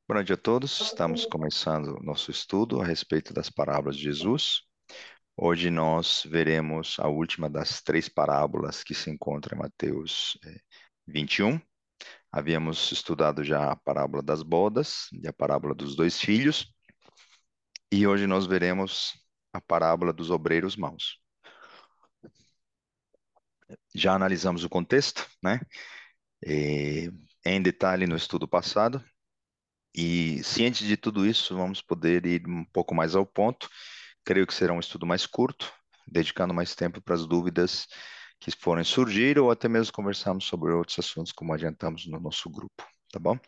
Boa noite a todos. Estamos começando nosso estudo a respeito das parábolas de Jesus. Hoje nós veremos a última das três parábolas que se encontra em Mateus 21. Havíamos estudado já a parábola das bodas e a parábola dos dois filhos, e hoje nós veremos a parábola dos obreiros maus. Já analisamos o contexto, né? eh, Em detalhe no estudo passado. E ciente de tudo isso, vamos poder ir um pouco mais ao ponto. Creio que será um estudo mais curto, dedicando mais tempo para as dúvidas que forem surgir ou até mesmo conversarmos sobre outros assuntos, como adiantamos no nosso grupo, tá bom?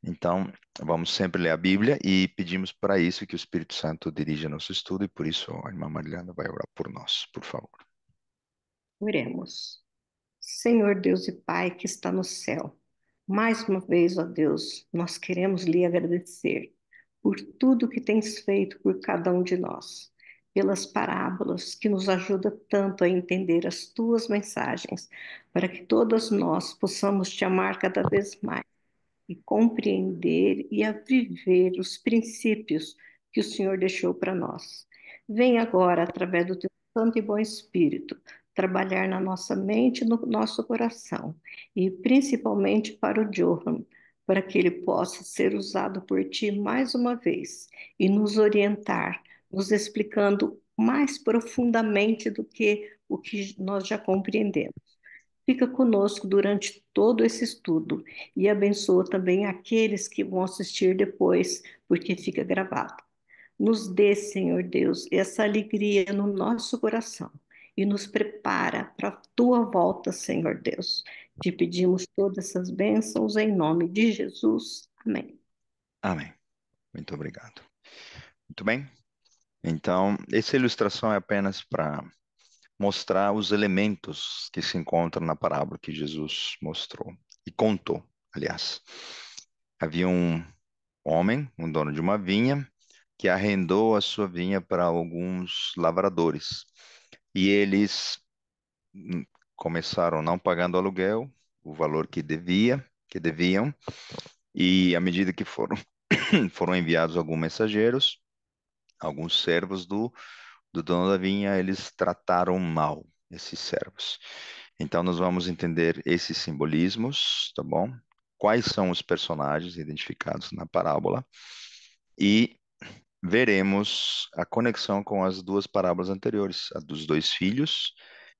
Então, vamos sempre ler a Bíblia e pedimos para isso que o Espírito Santo dirija nosso estudo e por isso a irmã Mariana vai orar por nós, por favor. Oremos. Senhor Deus e Pai que está no céu, mais uma vez, ó Deus, nós queremos lhe agradecer por tudo que tens feito por cada um de nós, pelas parábolas que nos ajuda tanto a entender as tuas mensagens, para que todas nós possamos te amar cada vez mais e compreender e a viver os princípios que o Senhor deixou para nós. Vem agora, através do teu Santo e bom Espírito, trabalhar na nossa mente e no nosso coração, e principalmente para o Johan, para que ele possa ser usado por ti mais uma vez e nos orientar, nos explicando mais profundamente do que o que nós já compreendemos. Fica conosco durante todo esse estudo e abençoa também aqueles que vão assistir depois, porque fica gravado. Nos dê, Senhor Deus, essa alegria no nosso coração e nos prepara para a tua volta, Senhor Deus. Te pedimos todas essas bênçãos em nome de Jesus. Amém. Amém. Muito obrigado. Muito bem. Então, essa ilustração é apenas para mostrar os elementos que se encontram na parábola que Jesus mostrou e contou, aliás. Havia um homem, um dono de uma vinha, que arrendou a sua vinha para alguns lavradores. E eles hum, começaram não pagando aluguel, o valor que deviam, e à medida que foram enviados alguns mensageiros, alguns servos do dono da vinha, eles trataram mal esses servos. Então, nós vamos entender esses simbolismos, tá bom? Quais são os personagens identificados na parábola e veremos a conexão com as duas parábolas anteriores, a dos dois filhos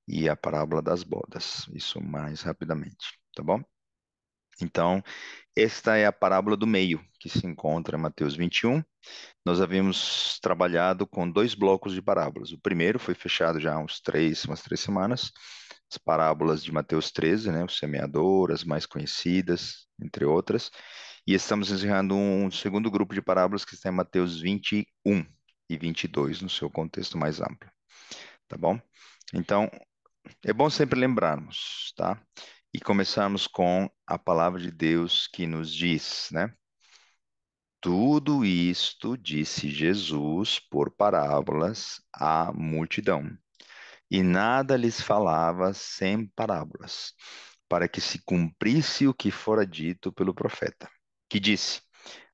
e a parábola das bodas. Isso mais rapidamente, tá bom? Então, esta é a parábola do meio, que se encontra em Mateus 21. Nós havíamos trabalhado com dois blocos de parábolas. O primeiro foi fechado já há umas 3 semanas, as parábolas de Mateus 13, né, o semeador, as mais conhecidas, entre outras. E estamos encerrando um segundo grupo de parábolas que está em Mateus 21 e 22, no seu contexto mais amplo, tá bom? Então, é bom sempre lembrarmos, tá? E começarmos com a palavra de Deus que nos diz, né? Tudo isto disse Jesus por parábolas à multidão, e nada lhes falava sem parábolas, para que se cumprisse o que fora dito pelo profeta, que disse: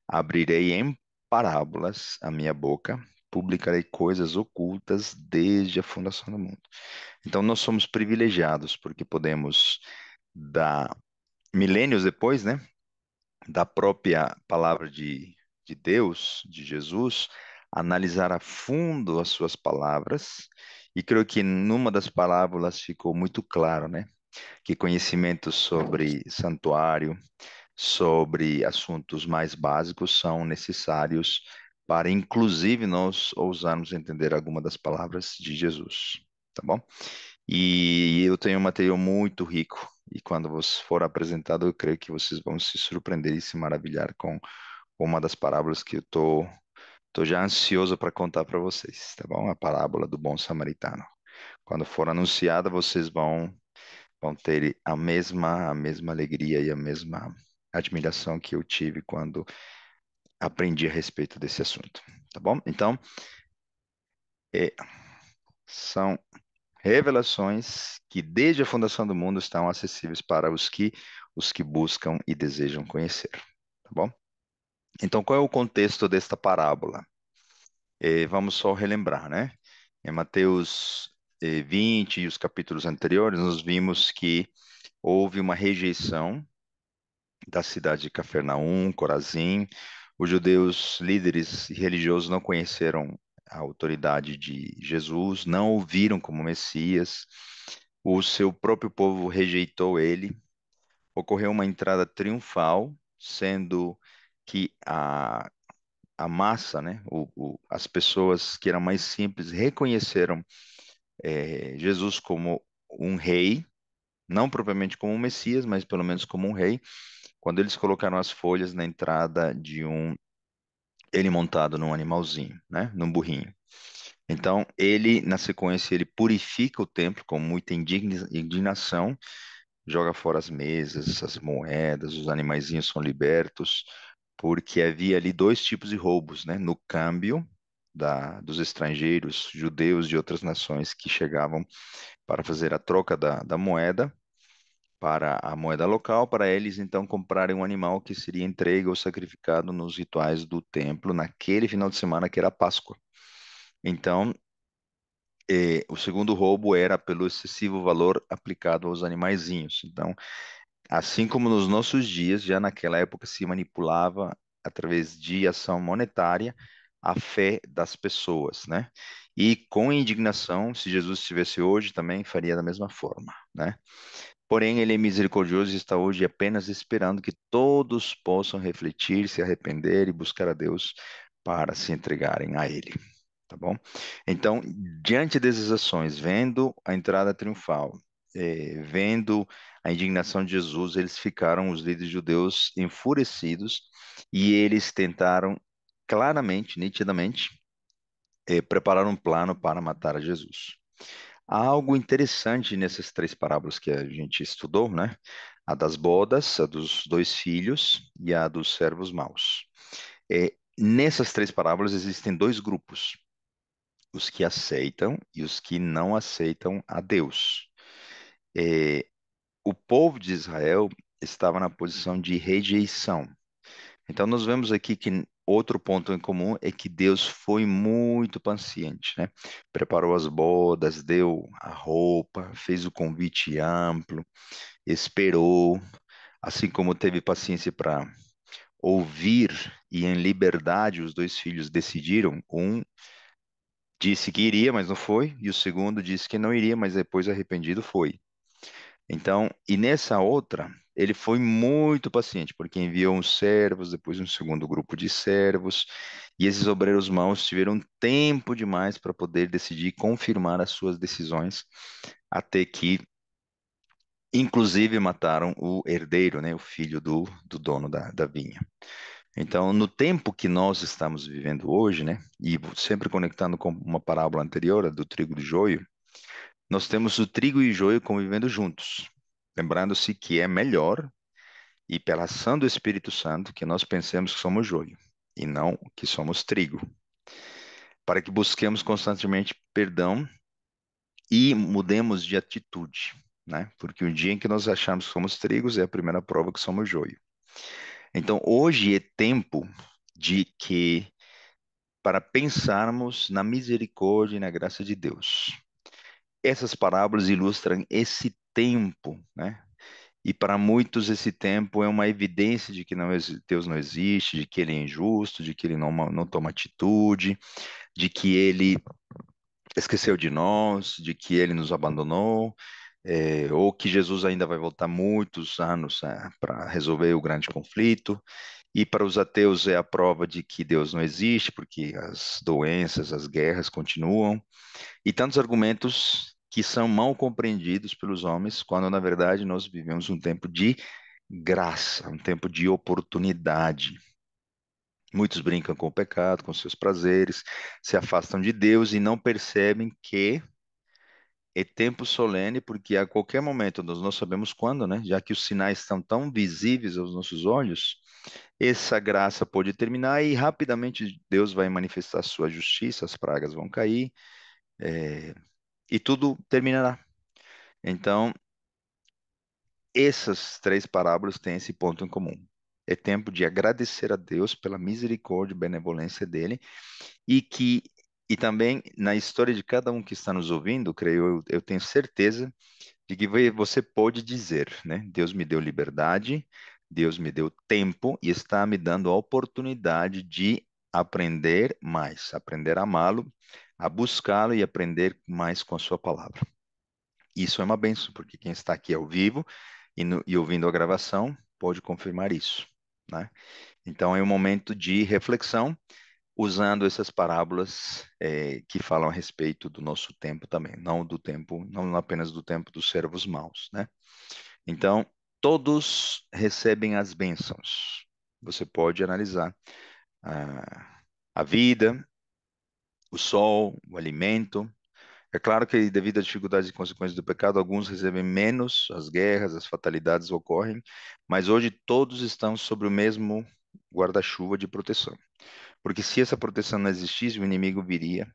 Abrirei em parábolas a minha boca, publicarei coisas ocultas desde a fundação do mundo. Então, nós somos privilegiados porque podemos, dar milênios depois, né? Da própria palavra de Deus, de Jesus, analisar a fundo as suas palavras, e creio que numa das parábolas ficou muito claro, né? Que conhecimentos sobre santuário, sobre assuntos mais básicos são necessários para, inclusive, nós ousarmos entender alguma das palavras de Jesus, tá bom? E eu tenho um material muito rico. E quando você for apresentado, eu creio que vocês vão se surpreender e se maravilhar com uma das parábolas que eu tô já ansioso para contar para vocês, tá bom? A parábola do bom samaritano. Quando for anunciada, vocês vão ter a mesma alegria e a mesma admiração que eu tive quando aprendi a respeito desse assunto, tá bom? Então, é, são revelações que desde a fundação do mundo estão acessíveis para os que buscam e desejam conhecer, tá bom? Então, qual é o contexto desta parábola? Vamos só relembrar, né? Em Mateus 20 e os capítulos anteriores, nós vimos que houve uma rejeição da cidade de Cafarnaum, Corazim. Os judeus líderes e religiosos não conheceram a autoridade de Jesus, não o viram como Messias. O seu próprio povo rejeitou ele. Ocorreu uma entrada triunfal, sendo que a massa, né, as pessoas que eram mais simples reconheceram Jesus como um rei, não propriamente como um Messias, mas pelo menos como um rei, quando eles colocaram as folhas na entrada de ele montado num animalzinho, né, num burrinho. Então, ele, na sequência, ele purifica o templo com muita indignação, joga fora as mesas, as moedas, os animaizinhos são libertos, porque havia ali dois tipos de roubos, né? No câmbio dos estrangeiros, judeus de outras nações que chegavam para fazer a troca da moeda para a moeda local, para eles então comprarem um animal que seria entregue ou sacrificado nos rituais do templo naquele final de semana que era a Páscoa. Então, o segundo roubo era pelo excessivo valor aplicado aos animaizinhos. Então, assim como nos nossos dias, já naquela época se manipulava através de ação monetária a fé das pessoas, né? E com indignação, se Jesus estivesse hoje, também faria da mesma forma, né? Porém, ele é misericordioso e está hoje apenas esperando que todos possam refletir, se arrepender e buscar a Deus para se entregarem a Ele, tá bom? Então, diante dessas ações, vendo a entrada triunfal, vendo a indignação de Jesus, eles ficaram, os líderes judeus, enfurecidos e eles tentaram claramente, nitidamente, preparar um plano para matar a Jesus. Há algo interessante nessas três parábolas que a gente estudou, né? A das bodas, a dos dois filhos e a dos servos maus. Nessas três parábolas existem dois grupos: os que aceitam e os que não aceitam a Deus. É, o povo de Israel estava na posição de rejeição. Então, nós vemos aqui que outro ponto em comum é que Deus foi muito paciente, né? Preparou as bodas, deu a roupa, fez o convite amplo, esperou, assim como teve paciência para ouvir e em liberdade os dois filhos decidiram. Um disse que iria, mas não foi, e o segundo disse que não iria, mas depois arrependido foi. Então, e nessa outra, ele foi muito paciente, porque enviou uns servos, depois um segundo grupo de servos, e esses obreiros maus tiveram tempo demais para poder decidir e confirmar as suas decisões, até que, inclusive, mataram o herdeiro, né, o filho do dono da vinha. Então, no tempo que nós estamos vivendo hoje, né, e sempre conectando com uma parábola anterior, a do trigo e do joio, nós temos o trigo e o joio convivendo juntos. Lembrando-se que é melhor e pela ação do Espírito Santo que nós pensemos que somos joio e não que somos trigo, para que busquemos constantemente perdão e mudemos de atitude, né? Porque o dia em que nós achamos que somos trigos é a primeira prova que somos joio. Então, hoje é tempo de que para pensarmos na misericórdia e na graça de Deus. Essas parábolas ilustram esse tempo, né? E para muitos esse tempo é uma evidência de que Deus não existe, de que ele é injusto, de que ele não toma atitude, de que ele esqueceu de nós, de que ele nos abandonou, ou que Jesus ainda vai voltar muitos anos, para resolver o grande conflito. E para os ateus é a prova de que Deus não existe, porque as doenças, as guerras continuam. E tantos argumentos que são mal compreendidos pelos homens, quando na verdade nós vivemos um tempo de graça, um tempo de oportunidade. Muitos brincam com o pecado, com seus prazeres, se afastam de Deus e não percebem que é tempo solene, porque a qualquer momento, nós não sabemos quando, né? Já que os sinais estão tão visíveis aos nossos olhos, essa graça pode terminar e rapidamente Deus vai manifestar sua justiça, as pragas vão cair, é, e tudo terminará. Então, essas três parábolas têm esse ponto em comum. é tempo de agradecer a Deus pela misericórdia e benevolência dele, e que e também na história de cada um que está nos ouvindo, creio eu tenho certeza de que você pode dizer, né? Deus me deu liberdade, Deus me deu tempo e está me dando a oportunidade de aprender mais, aprender a amá-lo, a buscá-lo e aprender mais com a sua palavra. Isso é uma benção, porque quem está aqui ao vivo e ouvindo a gravação pode confirmar isso, né? Então é um momento de reflexão, usando essas parábolas que falam a respeito do nosso tempo também, não do tempo, não apenas do tempo dos servos maus, né? Então, todos recebem as bênçãos. Você pode analisar a vida, o sol, o alimento. É claro que, devido às dificuldades e consequências do pecado, alguns recebem menos, as guerras, as fatalidades ocorrem, mas hoje todos estão sob o mesmo guarda-chuva de proteção. Porque se essa proteção não existisse, o inimigo viria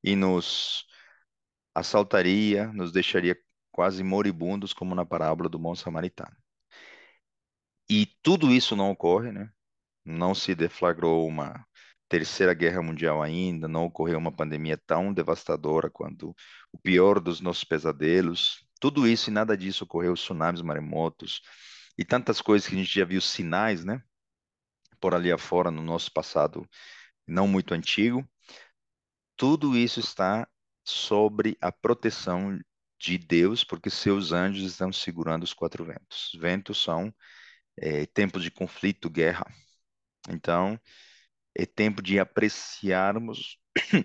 e nos assaltaria, nos deixaria quase moribundos, como na parábola do bom samaritano. E tudo isso não ocorre, né? Não se deflagrou uma terceira guerra mundial ainda, não ocorreu uma pandemia tão devastadora quanto o pior dos nossos pesadelos. Tudo isso e nada disso ocorreu, tsunamis, maremotos e tantas coisas que a gente já viu sinais, né? Por ali afora no nosso passado não muito antigo. Tudo isso está sobre a proteção de Deus, porque seus anjos estão segurando os quatro ventos. Ventos são tempos de conflito, guerra. Então, é tempo de apreciarmos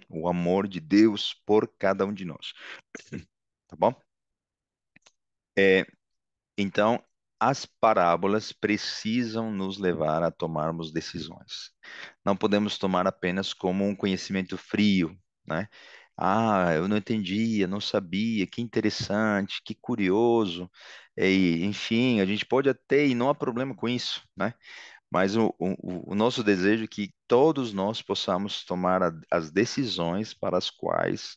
o amor de Deus por cada um de nós, tá bom? É, então, as parábolas precisam nos levar a tomarmos decisões. Não podemos tomar apenas como um conhecimento frio, né? Ah, eu não entendia, não sabia, que interessante, que curioso. E, enfim, a gente pode até, e não há problema com isso, né? Mas o nosso desejo é que todos nós possamos tomar as decisões para as quais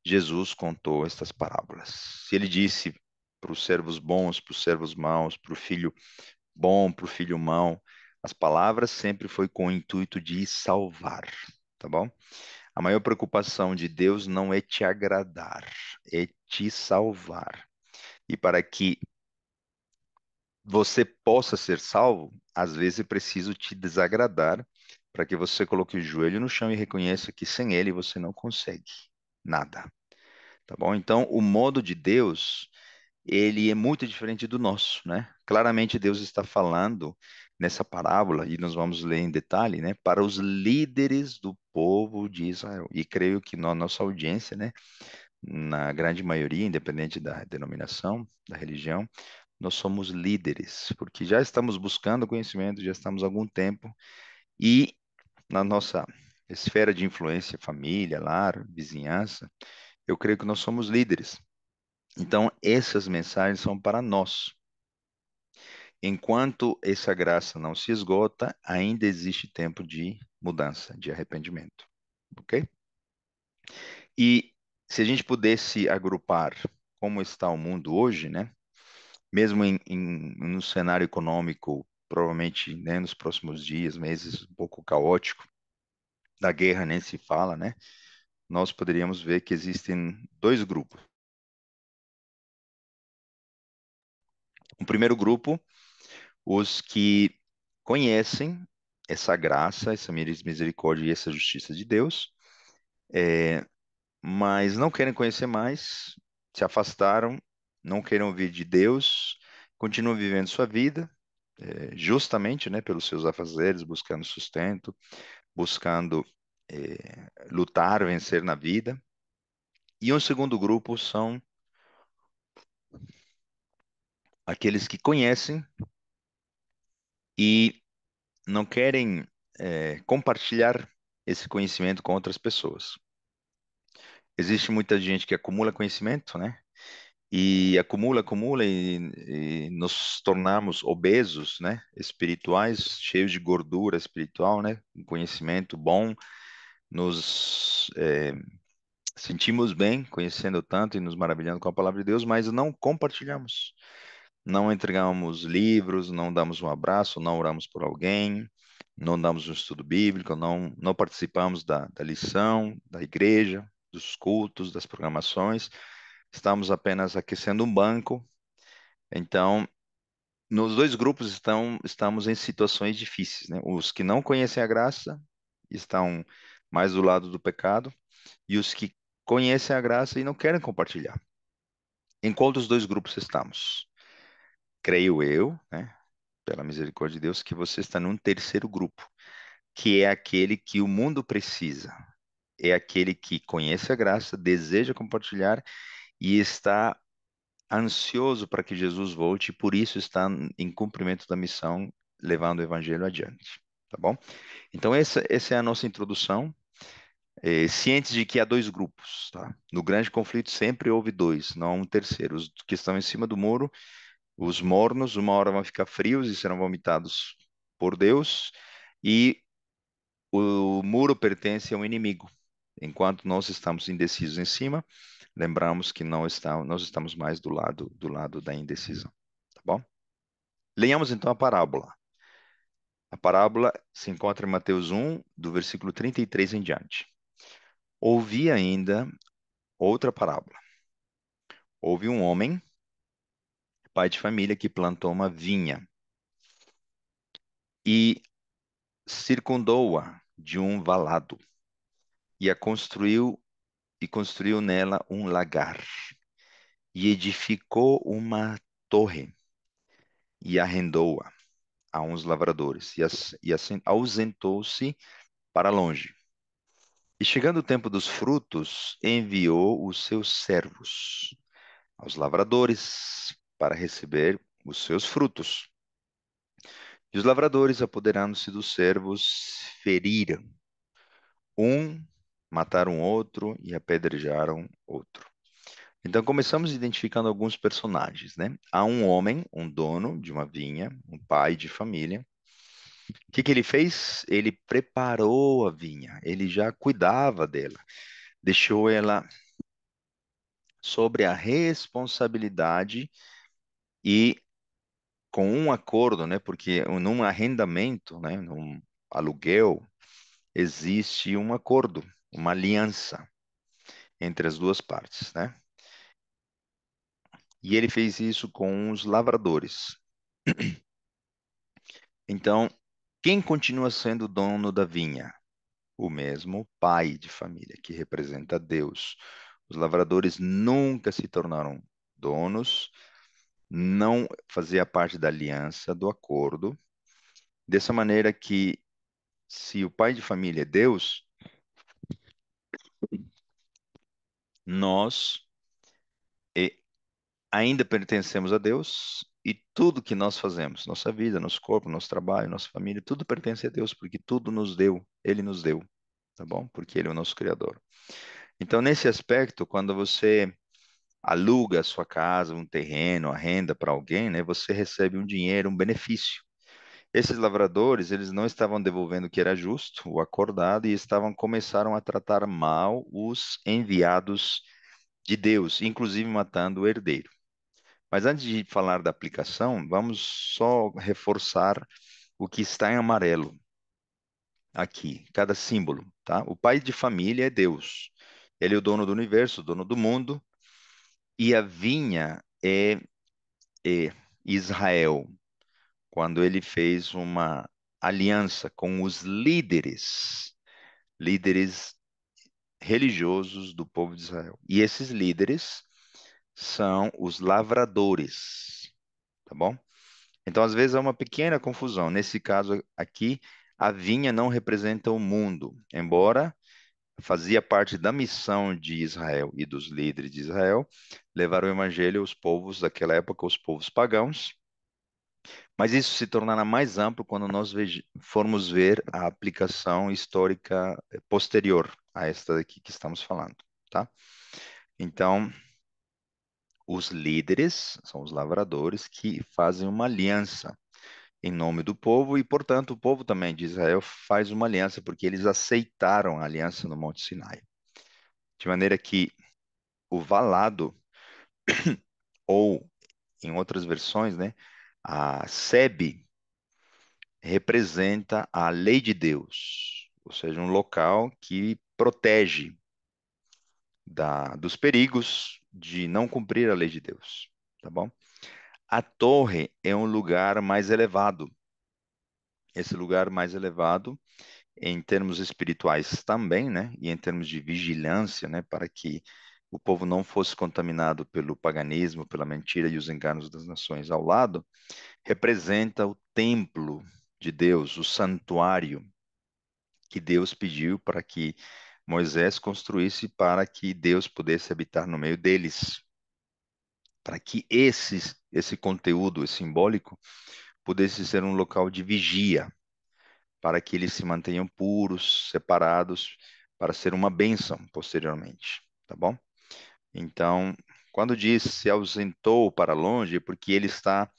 Jesus contou estas parábolas. Se ele disse para os servos bons, para os servos maus, para o filho bom, para o filho mau, as palavras sempre foi com o intuito de salvar, tá bom? A maior preocupação de Deus não é te agradar, é te salvar. E para que você possa ser salvo, às vezes é preciso te desagradar para que você coloque o joelho no chão e reconheça que sem ele você não consegue nada, tá bom? Então, o modo de Deus, ele é muito diferente do nosso, né? Claramente Deus está falando nessa parábola, e nós vamos ler em detalhe, né, para os líderes do povo de Israel. E creio que na nossa audiência, né, na grande maioria, independente da denominação, da religião, nós somos líderes, porque já estamos buscando conhecimento, já estamos há algum tempo, e na nossa esfera de influência, família, lar, vizinhança, eu creio que nós somos líderes. Então, essas mensagens são para nós. Enquanto essa graça não se esgota, ainda existe tempo de mudança, de arrependimento. Ok? E se a gente pudesse agrupar como está o mundo hoje, né? Mesmo no cenário econômico, provavelmente, né, nos próximos dias, meses, um pouco caótico, da guerra nem se fala, né? Nós poderíamos ver que existem dois grupos. O primeiro grupo, os que conhecem essa graça, essa misericórdia e essa justiça de Deus, mas não querem conhecer mais, se afastaram, não querem ouvir de Deus, continuam vivendo sua vida, justamente, né, pelos seus afazeres, buscando sustento, buscando lutar, vencer na vida. E o segundo grupo são aqueles que conhecem e não querem compartilhar esse conhecimento com outras pessoas. Existe muita gente que acumula conhecimento, né? E acumula, acumula e nos tornamos obesos, né? Espirituais, cheios de gordura espiritual, né? Um conhecimento bom, nos sentimos bem conhecendo tanto e nos maravilhando com a palavra de Deus, mas não compartilhamos. não entregamos livros, não damos um abraço, não oramos por alguém, não damos um estudo bíblico, não participamos da lição, da igreja, dos cultos, das programações. Estamos apenas aquecendo um banco. Então, nos dois grupos estamos em situações difíceis, né? Os que não conhecem a graça estão mais do lado do pecado, e os que conhecem a graça e não querem compartilhar. Em qual dos dois grupos estamos? Creio eu, né, pela misericórdia de Deus, que você está num terceiro grupo, que é aquele que o mundo precisa. É aquele que conhece a graça, deseja compartilhar e está ansioso para que Jesus volte, e por isso está em cumprimento da missão, levando o evangelho adiante. Tá bom? Então, essa é a nossa introdução. Cientes de que há dois grupos, tá? No grande conflito sempre houve dois, não um terceiro. Os que estão em cima do muro, os mornos, uma hora vão ficar frios e serão vomitados por Deus, e o muro pertence a um inimigo. Enquanto nós estamos indecisos em cima, lembramos que não está, nós estamos mais do lado da indecisão, tá bom? Leiamos então a parábola. A parábola se encontra em Mateus 1, do versículo 33 em diante. Ouvi ainda outra parábola. Houve um homem, pai de família, que plantou uma vinha e circundou-a de um valado e a construiu nela um lagar e edificou uma torre e arrendou-a a uns lavradores e assim ausentou-se para longe. E chegando o tempo dos frutos, enviou os seus servos aos lavradores para receber os seus frutos. E os lavradores, apoderando-se dos servos, feriram um, mataram outro e apedrejaram outro. Então começamos identificando alguns personagens, né? Há um homem, um dono de uma vinha, um pai de família. O que que ele fez? Ele preparou a vinha, ele já cuidava dela, deixou ela sobre a responsabilidade e com um acordo, né? Porque num arrendamento, né? Num aluguel, existe um acordo, uma aliança entre as duas partes, né? E ele fez isso com os lavradores. Então, quem continua sendo dono da vinha? O mesmo pai de família, que representa Deus. Os lavradores nunca se tornaram donos, não fazia parte da aliança, do acordo, dessa maneira que, se o pai de família é Deus, nós ainda pertencemos a Deus, e tudo que nós fazemos, nossa vida, nosso corpo, nosso trabalho, nossa família, tudo pertence a Deus, porque tudo nos deu, Ele nos deu, tá bom? Porque Ele é o nosso Criador. Então, nesse aspecto, quando você aluga a sua casa, um terreno, arrenda para alguém, né, você recebe um dinheiro, um benefício. Esses lavradores, eles não estavam devolvendo o que era justo, o acordado, e começaram a tratar mal os enviados de Deus, inclusive matando o herdeiro. Mas antes de falar da aplicação, vamos só reforçar o que está em amarelo aqui, cada símbolo, tá? O pai de família é Deus. Ele é o dono do universo, o dono do mundo, e a vinha é Israel, quando ele fez uma aliança com os líderes religiosos do povo de Israel. E esses líderes são os lavradores, tá bom? Então, às vezes, há uma pequena confusão. Nesse caso aqui, a vinha não representa o mundo, embora fazia parte da missão de Israel e dos líderes de Israel levar o evangelho aos povos daquela época, os povos pagãos. Mas isso se tornará mais amplo quando nós formos ver a aplicação histórica posterior a esta aqui que estamos falando, tá? Então, os líderes são os lavradores que fazem uma aliança em nome do povo, e, portanto, o povo também de Israel faz uma aliança, porque eles aceitaram a aliança no Monte Sinai. De maneira que o valado, ou em outras versões, né, a sebe representa a lei de Deus, ou seja, um local que protege dos perigos de não cumprir a lei de Deus, tá bom? A torre é um lugar mais elevado. Esse lugar mais elevado, em termos espirituais também, né? E em termos de vigilância, né? Para que o povo não fosse contaminado pelo paganismo, pela mentira e os enganos das nações ao lado, representa o templo de Deus, o santuário que Deus pediu para que Moisés construísse para que Deus pudesse habitar no meio deles, para que esse conteúdo simbólico pudesse ser um local de vigia, para que eles se mantenham puros, separados, para ser uma bênção posteriormente, tá bom? Então, quando diz se ausentou para longe, é porque ele está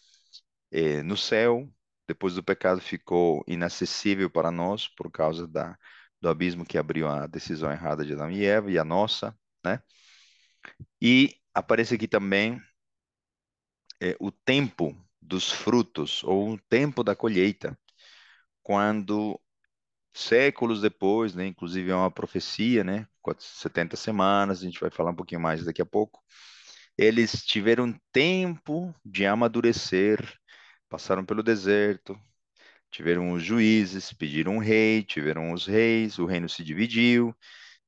no céu, depois do pecado ficou inacessível para nós por causa do abismo que abriu a decisão errada de Adão e Eva e a nossa, né? E aparece aqui também o tempo dos frutos, ou o tempo da colheita, quando séculos depois, né, inclusive é uma profecia, né, 70 semanas, a gente vai falar um pouquinho mais daqui a pouco, eles tiveram tempo de amadurecer, passaram pelo deserto, tiveram os juízes, pediram um rei, tiveram os reis, o reino se dividiu,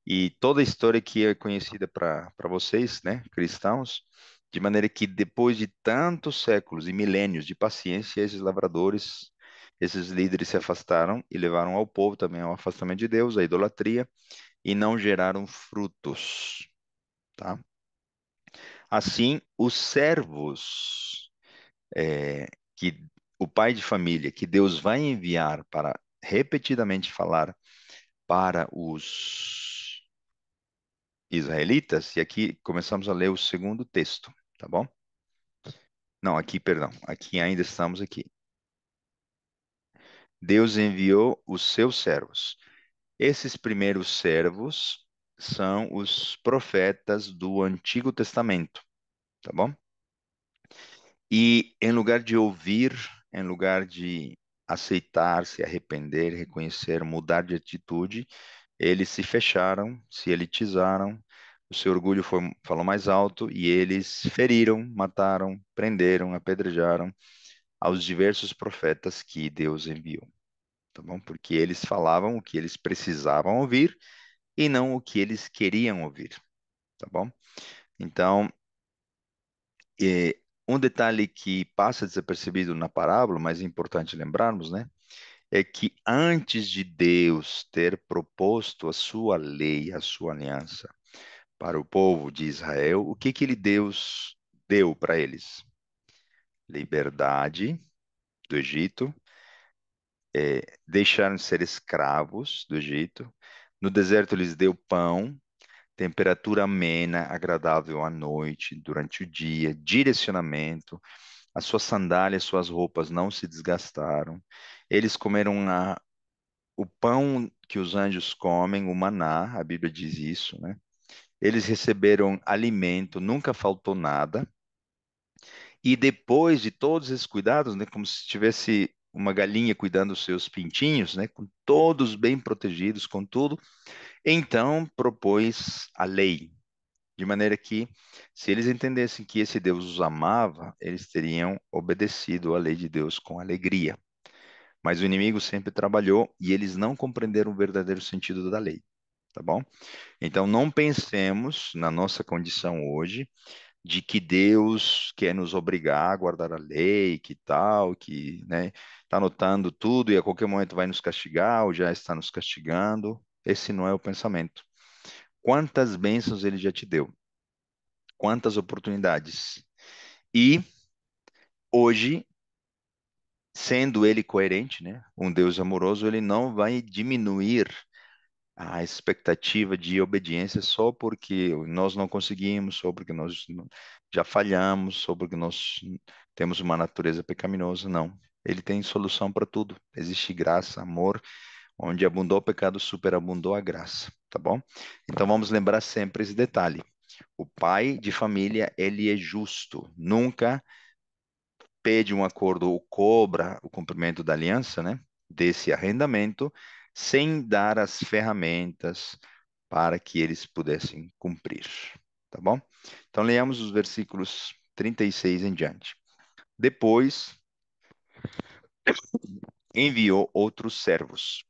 e toda a história que é conhecida para vocês, né, cristãos, de maneira que depois de tantos séculos e milênios de paciência, esses lavradores, esses líderes se afastaram e levaram ao povo também ao afastamento de Deus, à idolatria, e não geraram frutos, tá? Assim, os servos que o pai de família, que Deus vai enviar para repetidamente falar para os israelitas, e aqui começamos a ler o segundo texto, tá bom? Não, aqui, perdão, aqui ainda estamos aqui. Deus enviou os seus servos. Esses primeiros servos são os profetas do Antigo Testamento, tá bom? E em lugar de ouvir, em lugar de aceitar, se arrepender, reconhecer, mudar de atitude, eles se fecharam, se elitizaram, o seu orgulho falou mais alto e eles feriram, mataram, prenderam, apedrejaram aos diversos profetas que Deus enviou, tá bom? Porque eles falavam o que eles precisavam ouvir e não o que eles queriam ouvir, tá bom? Então, um detalhe que passa desapercebido na parábola, mas é importante lembrarmos, né? É que antes de Deus ter proposto a sua lei, a sua aliança para o povo de Israel, o que que ele Deus deu para eles? Liberdade do Egito, deixaram de ser escravos do Egito. No deserto lhes deu pão, temperatura amena, agradável à noite, durante o dia, direcionamento. As suas sandálias, suas roupas não se desgastaram. Eles comeram o pão que os anjos comem, o maná, a Bíblia diz isso, né? Eles receberam alimento, nunca faltou nada. E depois de todos esses cuidados, né, como se tivesse uma galinha cuidando dos seus pintinhos, né, com todos bem protegidos, com tudo, então propôs a lei, de maneira que, se eles entendessem que esse Deus os amava, eles teriam obedecido à lei de Deus com alegria. Mas o inimigo sempre trabalhou e eles não compreenderam o verdadeiro sentido da lei, tá bom? Então não pensemos na nossa condição hoje de que Deus quer nos obrigar a guardar a lei, que tal, que, né, está anotando tudo e a qualquer momento vai nos castigar ou já está nos castigando. Esse não é o pensamento. Quantas bênçãos ele já te deu? Quantas oportunidades? E hoje, sendo ele coerente, né, um Deus amoroso, ele não vai diminuir a expectativa de obediência só porque nós não conseguimos, só porque nós já falhamos, só porque nós temos uma natureza pecaminosa. Não. Ele tem solução para tudo. Existe graça, amor, onde abundou o pecado, superabundou a graça, tá bom? Então vamos lembrar sempre esse detalhe. O pai de família, ele é justo, nunca pede um acordo ou cobra o cumprimento da aliança, né, desse arrendamento, sem dar as ferramentas para que eles pudessem cumprir, tá bom? Então, leamos os versículos 36 em diante. Depois enviou outros servos.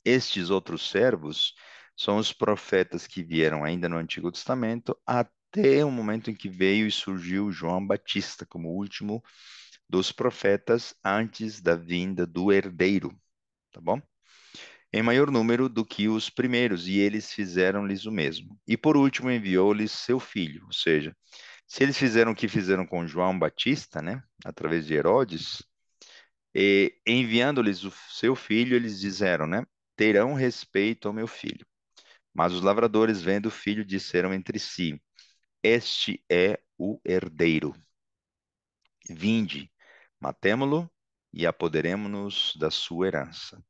Estes outros servos são os profetas que vieram ainda no Antigo Testamento até o momento em que veio e surgiu João Batista como o último dos profetas antes da vinda do herdeiro, tá bom? Em maior número do que os primeiros, e eles fizeram-lhes o mesmo. E por último enviou-lhes seu filho, ou seja, se eles fizeram o que fizeram com João Batista, né, através de Herodes, e enviando-lhes o seu filho, eles disseram, né, terão respeito ao meu filho. Mas os lavradores, vendo o filho, disseram entre si: este é o herdeiro. Vinde, matemo-lo e apoderemo-nos da sua herança.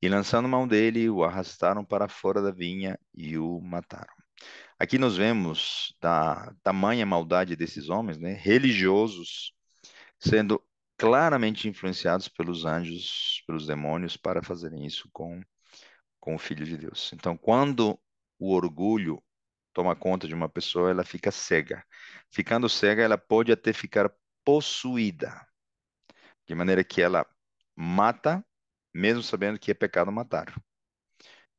E lançando mão dele, o arrastaram para fora da vinha e o mataram. Aqui nós vemos da tamanha maldade desses homens, né, religiosos, sendo claramente influenciados pelos anjos, pelos demônios, para fazerem isso com o Filho de Deus. Então, quando o orgulho toma conta de uma pessoa, ela fica cega. Ficando cega, ela pode até ficar possuída, de maneira que ela mata, mesmo sabendo que é pecado matar.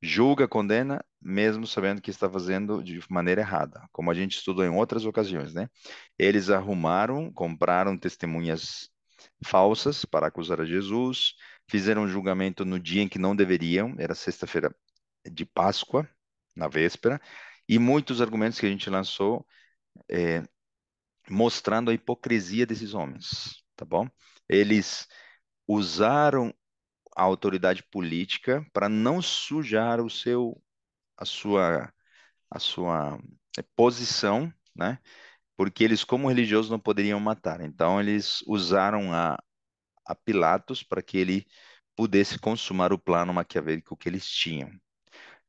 Julga, condena, mesmo sabendo que está fazendo de maneira errada, como a gente estudou em outras ocasiões, né? Eles arrumaram, compraram testemunhas falsas para acusar a Jesus, fizeram um julgamento no dia em que não deveriam, era sexta-feira de Páscoa, na véspera, e muitos argumentos que a gente lançou mostrando a hipocrisia desses homens, tá bom? Eles usaram a autoridade política para não sujar a sua posição, né? Porque eles, como religiosos, não poderiam matar. Então, eles usaram a Pilatos para que ele pudesse consumar o plano maquiavélico que eles tinham.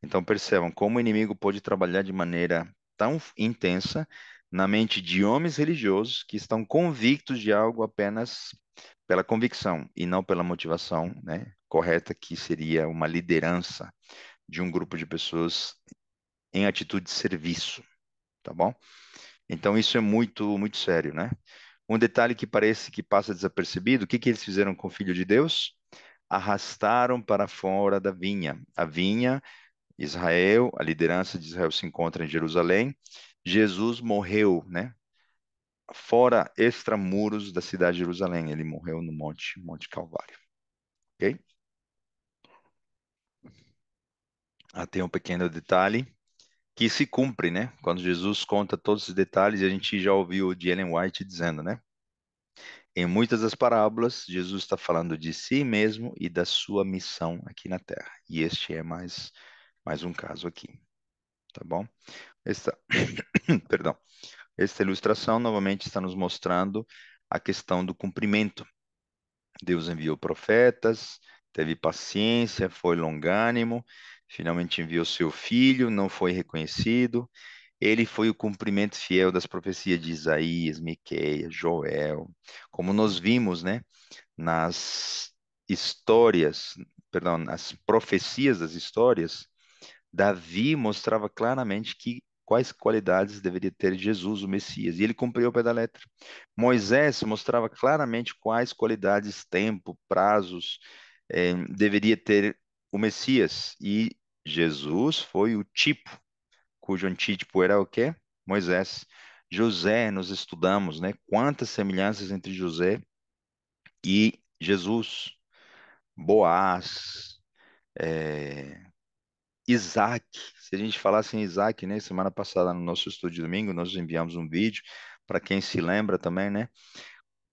Então, percebam como o inimigo pode trabalhar de maneira tão intensa na mente de homens religiosos que estão convictos de algo apenas pela convicção e não pela motivação, né, correta, que seria uma liderança de um grupo de pessoas em atitude de serviço, tá bom? Então, isso é muito, muito sério, né? Um detalhe que parece que passa desapercebido, o que que eles fizeram com o Filho de Deus? Arrastaram para fora da vinha. A vinha, Israel, a liderança de Israel se encontra em Jerusalém. Jesus morreu, né? Fora extramuros da cidade de Jerusalém. Ele morreu no Monte Calvário. Ok? Tem um pequeno detalhe que se cumpre, né? Quando Jesus conta todos os detalhes, a gente já ouviu o de Ellen White dizendo, né? Em muitas das parábolas, Jesus está falando de si mesmo e da sua missão aqui na Terra. E este é mais um caso aqui, tá bom? Esta, perdão. Esta ilustração novamente está nos mostrando a questão do cumprimento. Deus enviou profetas, teve paciência, foi longânimo, finalmente enviou seu filho, não foi reconhecido. Ele foi o cumprimento fiel das profecias de Isaías, Miqueias, Joel, como nós vimos, né, nas histórias, perdão, nas profecias das histórias. Davi mostrava claramente que quais qualidades deveria ter Jesus, o Messias, e ele cumpriu ao pé da letra. Moisés mostrava claramente quais qualidades, tempo, prazos deveria ter o Messias, e Jesus foi o tipo, cujo antítipo era o quê? Moisés. José, nós estudamos, né? Quantas semelhanças entre José e Jesus. Boaz, é, Isaac, se a gente falasse em Isaac, né? Semana passada no nosso estudo de domingo, nós enviamos um vídeo, para quem se lembra também, né?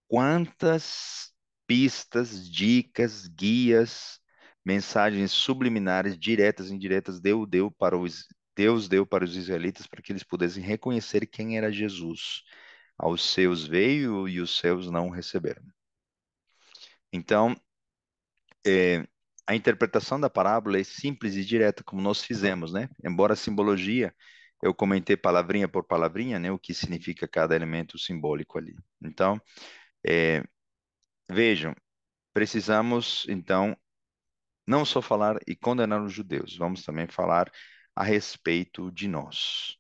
Quantas pistas, dicas, guias, mensagens subliminares, diretas e indiretas, Deus deu para os israelitas para que eles pudessem reconhecer quem era Jesus. Aos seus veio e os seus não receberam. Então, é, a interpretação da parábola é simples e direta, como nós fizemos, né? Embora a simbologia, eu comentei palavrinha por palavrinha, né? O que significa cada elemento simbólico ali. Então, Vejam, precisamos, então, não só falar e condenar os judeus, vamos também falar a respeito de nós.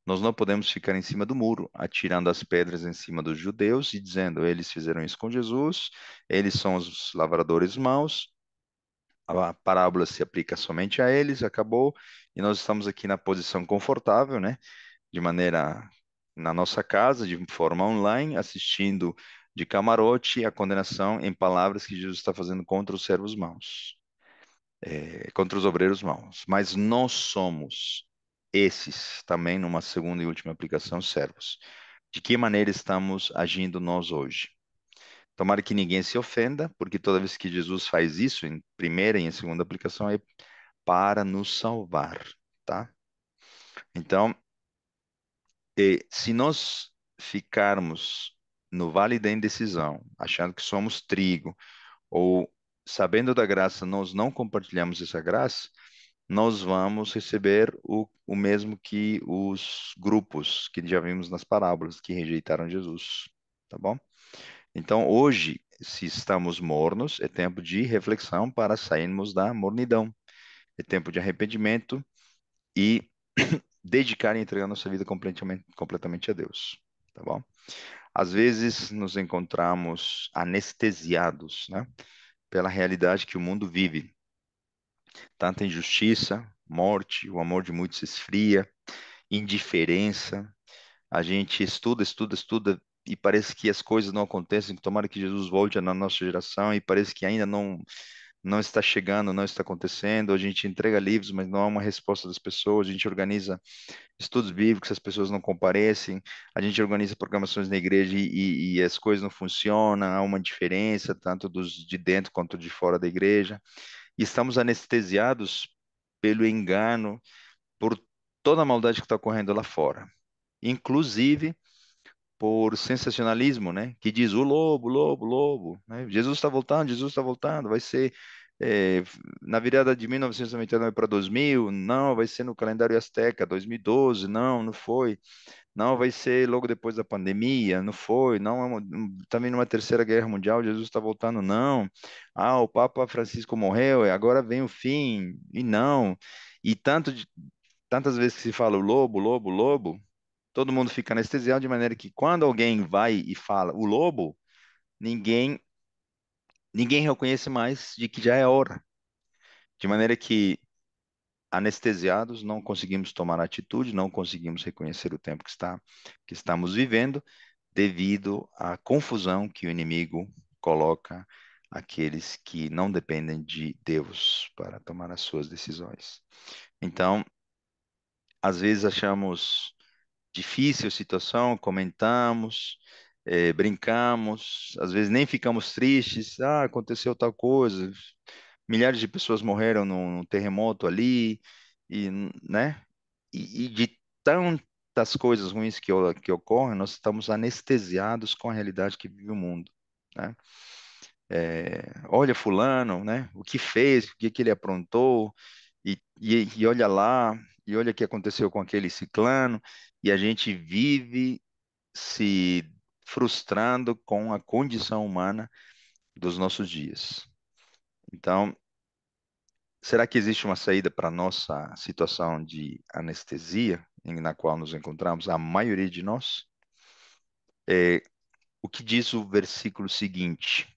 Nós não podemos ficar em cima do muro, atirando as pedras em cima dos judeus e dizendo, eles fizeram isso com Jesus, eles são os lavradores maus, a parábola se aplica somente a eles, acabou, e nós estamos aqui na posição confortável, né? De maneira na nossa casa, de forma online, assistindo de camarote a condenação em palavras que Jesus está fazendo contra os servos maus, contra os obreiros maus. Mas nós somos esses também, numa segunda e última aplicação, servos. De que maneira estamos agindo nós hoje? Tomara que ninguém se ofenda, porque toda vez que Jesus faz isso, em primeira e em segunda aplicação, é para nos salvar, tá? Então, se nós ficarmos no vale da indecisão, achando que somos trigo, ou sabendo da graça, nós não compartilhamos essa graça, nós vamos receber o mesmo que os grupos que já vimos nas parábolas, que rejeitaram Jesus, tá bom? Então, hoje, se estamos mornos, é tempo de reflexão para sairmos da mornidão. É tempo de arrependimento e dedicar e entregar nossa vida completamente a Deus, tá bom? Às vezes nos encontramos anestesiados, né, pela realidade que o mundo vive. Tanta injustiça, morte, o amor de muitos se esfria, indiferença. A gente estuda, estuda, estuda e parece que as coisas não acontecem. Tomara que Jesus volte na nossa geração e parece que ainda não está chegando, não está acontecendo. A gente entrega livros, mas não há uma resposta das pessoas. A gente organiza estudos bíblicos, as pessoas não comparecem. A gente organiza programações na igreja e as coisas não funcionam. Há uma diferença, tanto dos de dentro quanto de fora da igreja. E estamos anestesiados pelo engano, por toda a maldade que está ocorrendo lá fora. Inclusive por sensacionalismo, né? Que diz o lobo, lobo, lobo, né? Jesus está voltando, vai ser na virada de 1999 para 2000, não, vai ser no calendário Azteca, 2012, não, não foi, não, vai ser logo depois da pandemia, não foi, não, também numa terceira guerra mundial, Jesus está voltando, não, o Papa Francisco morreu, e agora vem o fim, e não, e tantas vezes que se fala o lobo, lobo, lobo, todo mundo fica anestesiado de maneira que quando alguém vai e fala o lobo, ninguém ninguém reconhece mais de que já é hora. De maneira que anestesiados não conseguimos tomar atitude, não conseguimos reconhecer o tempo que estamos vivendo devido à confusão que o inimigo coloca aqueles que não dependem de Deus para tomar as suas decisões. Então, às vezes achamos difícil a situação, comentamos, brincamos, às vezes nem ficamos tristes, aconteceu tal coisa, milhares de pessoas morreram num terremoto ali, e, né? E de tantas coisas ruins que ocorrem, nós estamos anestesiados com a realidade que vive o mundo, né? Olha fulano, né? O que fez, o que que ele aprontou, e olha lá, e olha o que aconteceu com aquele ciclano, e a gente vive se frustrando com a condição humana dos nossos dias. Então, será que existe uma saída para a nossa situação de anestesia, na qual nos encontramos, a maioria de nós? O que diz o versículo seguinte?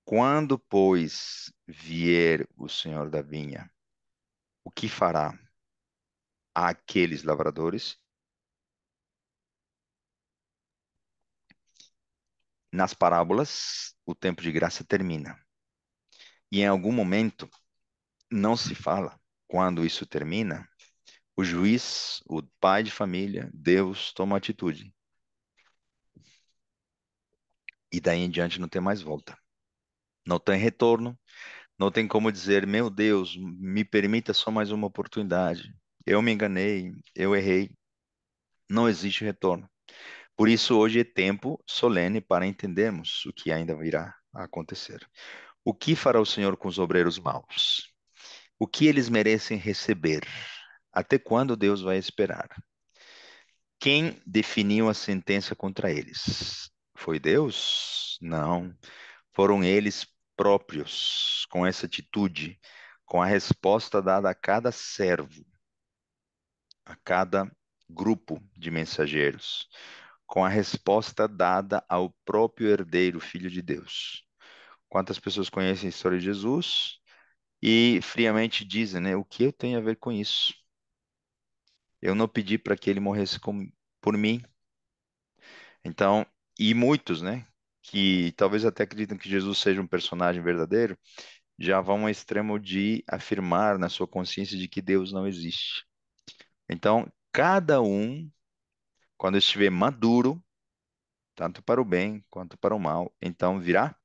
Quando, pois, vier o Senhor da vinha, o que fará àqueles lavradores? Nas parábolas, o tempo de graça termina. E em algum momento, não se fala quando isso termina, o juiz, o pai de família, Deus toma atitude. E daí em diante não tem mais volta. Não tem retorno, não tem como dizer, meu Deus, me permita só mais uma oportunidade. Eu me enganei, eu errei. Não existe retorno. Por isso, hoje é tempo solene para entendermos o que ainda virá a acontecer. O que fará o Senhor com os obreiros maus? O que eles merecem receber? Até quando Deus vai esperar? Quem definiu a sentença contra eles? Foi Deus? Não. Foram eles próprios, com essa atitude, com a resposta dada a cada servo, a cada grupo de mensageiros, com a resposta dada ao próprio herdeiro, Filho de Deus. Quantas pessoas conhecem a história de Jesus e friamente dizem, né? O que eu tenho a ver com isso? Eu não pedi para que ele morresse por mim. Então, e muitos, né? Que talvez até acreditam que Jesus seja um personagem verdadeiro, já vão ao extremo de afirmar na sua consciência de que Deus não existe. Então, cada um, quando estiver maduro, tanto para o bem quanto para o mal, então virá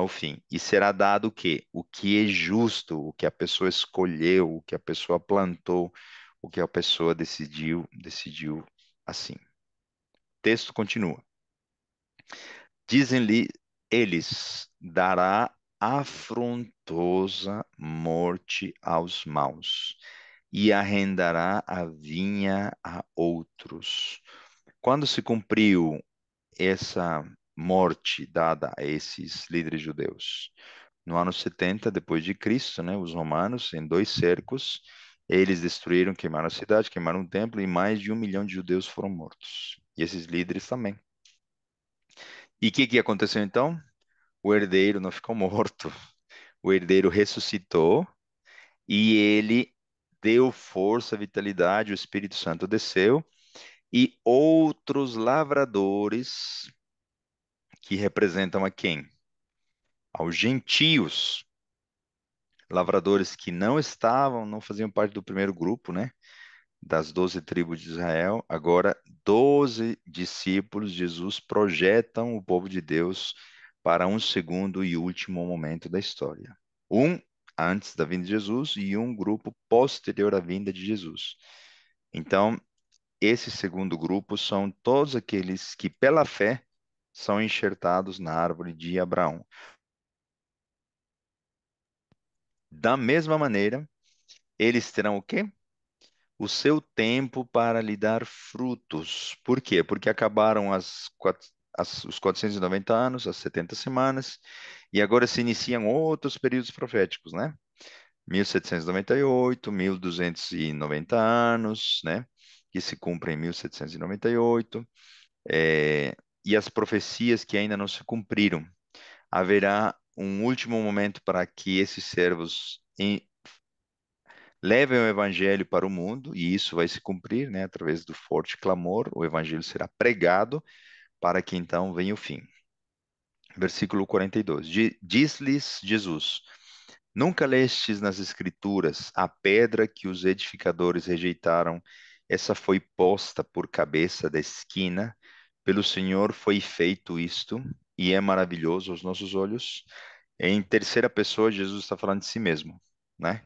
o fim. E será dado o quê? O que é justo, o que a pessoa escolheu, o que a pessoa plantou, o que a pessoa decidiu assim. O texto continua. Dizem-lhe eles, dará afrontosa morte aos maus e arrendará a vinha a outros. Quando se cumpriu essa morte dada a esses líderes judeus? No ano 70 depois de Cristo, né, os romanos, em dois cercos, eles destruíram, queimaram a cidade, queimaram o templo e mais de 1 milhão de judeus foram mortos. E esses líderes também. E o que aconteceu então? O herdeiro não ficou morto. O herdeiro ressuscitou e ele deu força, vitalidade, o Espírito Santo desceu e outros lavradores que representam a quem? Aos gentios, lavradores que não faziam parte do primeiro grupo, né? Das 12 tribos de Israel, agora 12 discípulos de Jesus projetam o povo de Deus para um segundo e último momento da história. Um antes da vinda de Jesus e um grupo posterior à vinda de Jesus. Então, esse segundo grupo são todos aqueles que, pela fé, são enxertados na árvore de Abraão. Da mesma maneira, eles terão o quê? O seu tempo para lhe dar frutos. Por quê? Porque acabaram os 490 anos, as 70 semanas, e agora se iniciam outros períodos proféticos, né? 1798, 1290 anos, né? Que se cumprem em 1798, e as profecias que ainda não se cumpriram. Haverá um último momento para que esses servos levem o evangelho para o mundo, e isso vai se cumprir, né, através do forte clamor, o evangelho será pregado para que então venha o fim. Versículo 42. Diz-lhes Jesus: Nunca lestes nas Escrituras a pedra que os edificadores rejeitaram, essa foi posta por cabeça da esquina, pelo Senhor foi feito isto, e é maravilhoso aos nossos olhos. Em terceira pessoa, Jesus está falando de si mesmo, né?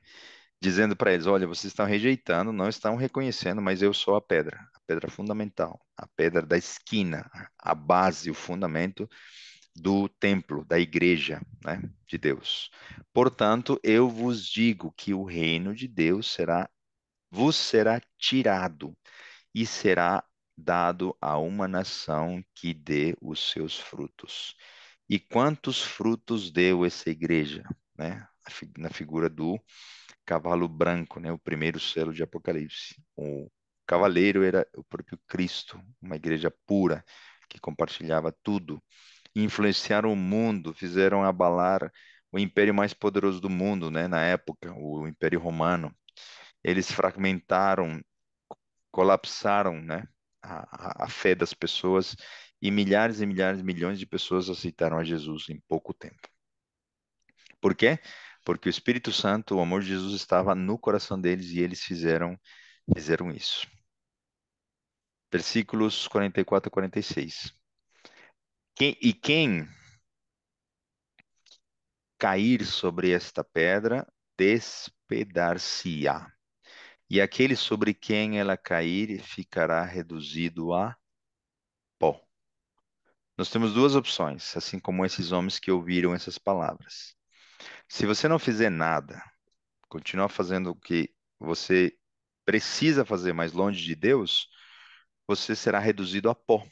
Dizendo para eles: Olha, vocês estão rejeitando, não estão reconhecendo, mas eu sou a pedra fundamental, a pedra da esquina, a base, o fundamento do templo, da igreja, né, de Deus. Portanto, eu vos digo que o reino de Deus vos será tirado e será dado a uma nação que dê os seus frutos. E quantos frutos deu essa igreja, né? Na figura do cavalo branco, né? O primeiro selo de Apocalipse. O cavaleiro era o próprio Cristo, uma igreja pura que compartilhava tudo, influenciaram o mundo, fizeram abalar o império mais poderoso do mundo, né? Na época, o Império Romano. Eles fragmentaram, colapsaram, né? A fé das pessoas e milhares, milhões de pessoas aceitaram a Jesus em pouco tempo. Por quê? Porque o Espírito Santo, o amor de Jesus estava no coração deles e eles fizeram isso. Versículos 44 a 46. Quem cair sobre esta pedra, despedar-se-á. E aquele sobre quem ela cair ficará reduzido a pó. Nós temos duas opções, assim como esses homens que ouviram essas palavras. Se você não fizer nada, continuar fazendo o que você precisa fazer, mais longe de Deus, você será reduzido a pó,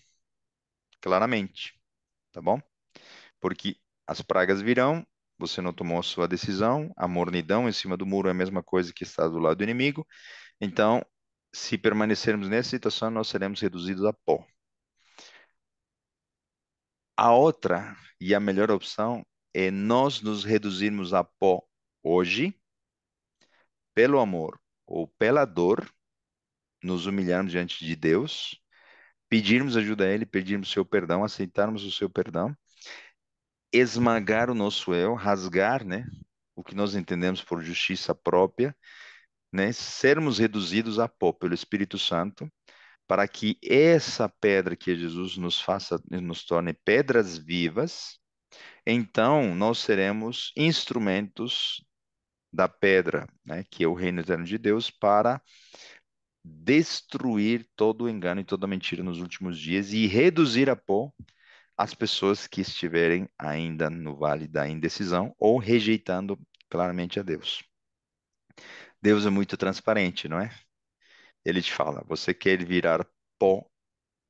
claramente. tá bom? Porque as pragas virão, você não tomou a sua decisão, a mornidão em cima do muro é a mesma coisa que estar do lado do inimigo. Então, se permanecermos nessa situação, nós seremos reduzidos a pó. A outra e a melhor opção é nós nos reduzirmos a pó hoje, pelo amor ou pela dor, nos humilharmos diante de Deus, pedirmos ajuda a Ele, pedirmos seu perdão, aceitarmos o seu perdão, esmagar o nosso eu, rasgar, né, o que nós entendemos por justiça própria, né, sermos reduzidos a pó pelo Espírito Santo, para que essa pedra que Jesus nos faça, nos torne pedras vivas, então nós seremos instrumentos da pedra, né, que é o reino eterno de Deus, para destruir todo o engano e toda mentira nos últimos dias e reduzir a pó as pessoas que estiverem ainda no vale da indecisão ou rejeitando claramente a Deus. Deus é muito transparente, não é? Ele te fala: você quer virar pó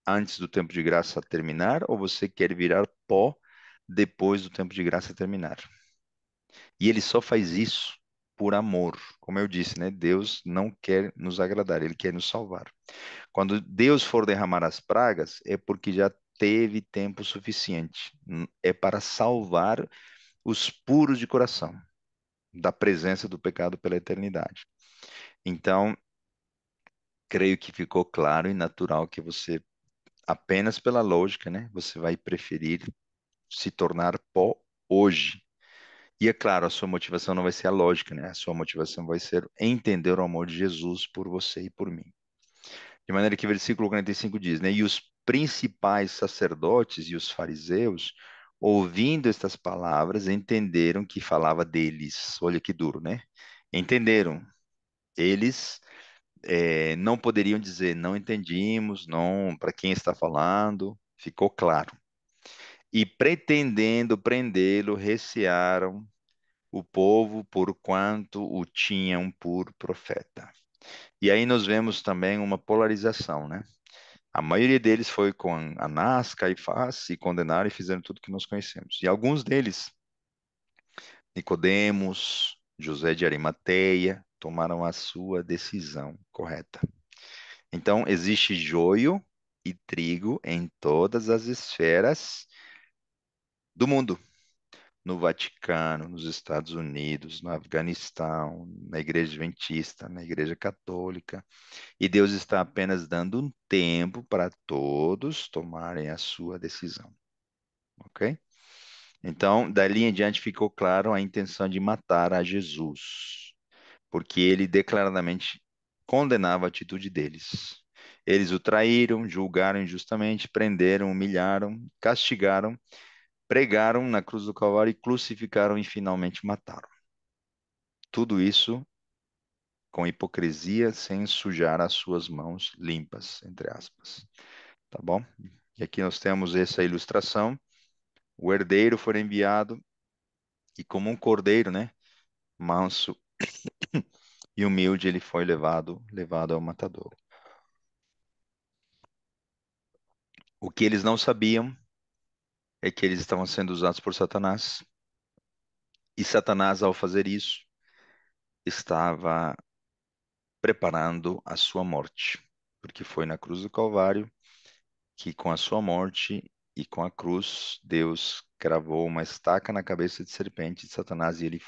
antes do tempo de graça terminar ou você quer virar pó depois do tempo de graça terminar? E ele só faz isso por amor. Como eu disse, né? Deus não quer nos agradar, ele quer nos salvar. Quando Deus for derramar as pragas, é porque já teve tempo suficiente. É para salvar os puros de coração, da presença do pecado pela eternidade. Então, creio que ficou claro e natural que você, apenas pela lógica, né, você vai preferir se tornar pó hoje. E é claro, a sua motivação não vai ser a lógica, né? A sua motivação vai ser entender o amor de Jesus por você e por mim. De maneira que o versículo 45 diz, né? E os principais sacerdotes e os fariseus, ouvindo estas palavras, entenderam que falava deles. Olha que duro, né? Entenderam. Eles não poderiam dizer, não entendimos, não, para quem está falando, ficou claro. E pretendendo prendê-lo, recearam o povo por quanto o tinham por profeta. E aí nós vemos também uma polarização, né? A maioria deles foi com Anás, Caifás, e condenaram e fizeram tudo que nós conhecemos. E alguns deles, Nicodemos, José de Arimateia, tomaram a sua decisão correta. Então, existe joio e trigo em todas as esferas do mundo. No Vaticano, nos Estados Unidos, no Afeganistão, na Igreja Adventista, na Igreja Católica. E Deus está apenas dando um tempo para todos tomarem a sua decisão, ok? Então, dali em diante ficou claro a intenção de matar a Jesus, porque ele declaradamente condenava a atitude deles. Eles o traíram, julgaram injustamente, prenderam, humilharam, castigaram, pregaram na cruz do Calvário e crucificaram e finalmente mataram. Tudo isso com hipocrisia, sem sujar as suas mãos limpas, entre aspas. Tá bom? E aqui nós temos essa ilustração. O herdeiro foi enviado e como um cordeiro, né, manso e humilde, ele foi levado ao matador. O que eles não sabiam é que eles estavam sendo usados por Satanás. E Satanás, ao fazer isso, estava preparando a sua morte, porque foi na cruz do Calvário que com a sua morte e com a cruz, Deus cravou uma estaca na cabeça de serpente de Satanás e ele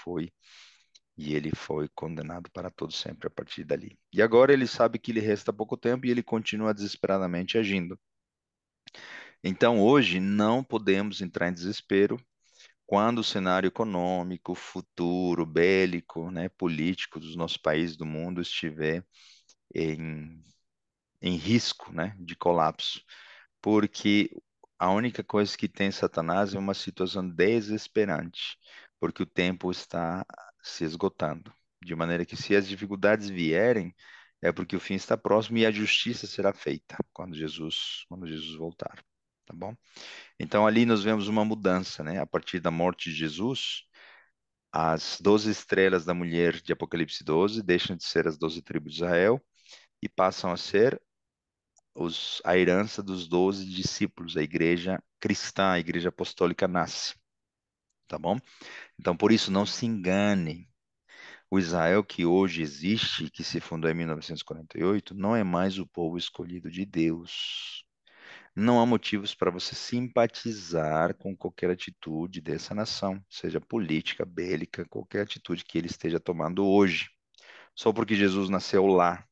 foi condenado para todo sempre a partir dali. E agora ele sabe que lhe resta pouco tempo e ele continua desesperadamente agindo. Então hoje não podemos entrar em desespero quando o cenário econômico, futuro, bélico, né, político dos nossos países, do mundo estiver em, em risco, né, de colapso. Porque a única coisa que tem Satanás é uma situação desesperante, porque o tempo está se esgotando. De maneira que se as dificuldades vierem, é porque o fim está próximo e a justiça será feita quando Jesus voltar, tá bom? Então ali nós vemos uma mudança, né? A partir da morte de Jesus, as 12 estrelas da mulher de Apocalipse 12 deixam de ser as 12 tribos de Israel e passam a ser a herança dos 12 discípulos, a igreja cristã, a igreja apostólica nasce, tá bom? Então, por isso, não se engane. O Israel que hoje existe, que se fundou em 1948, não é mais o povo escolhido de Deus. Não há motivos para você simpatizar com qualquer atitude dessa nação, seja política, bélica, qualquer atitude que ele esteja tomando hoje. Só porque Jesus nasceu lá,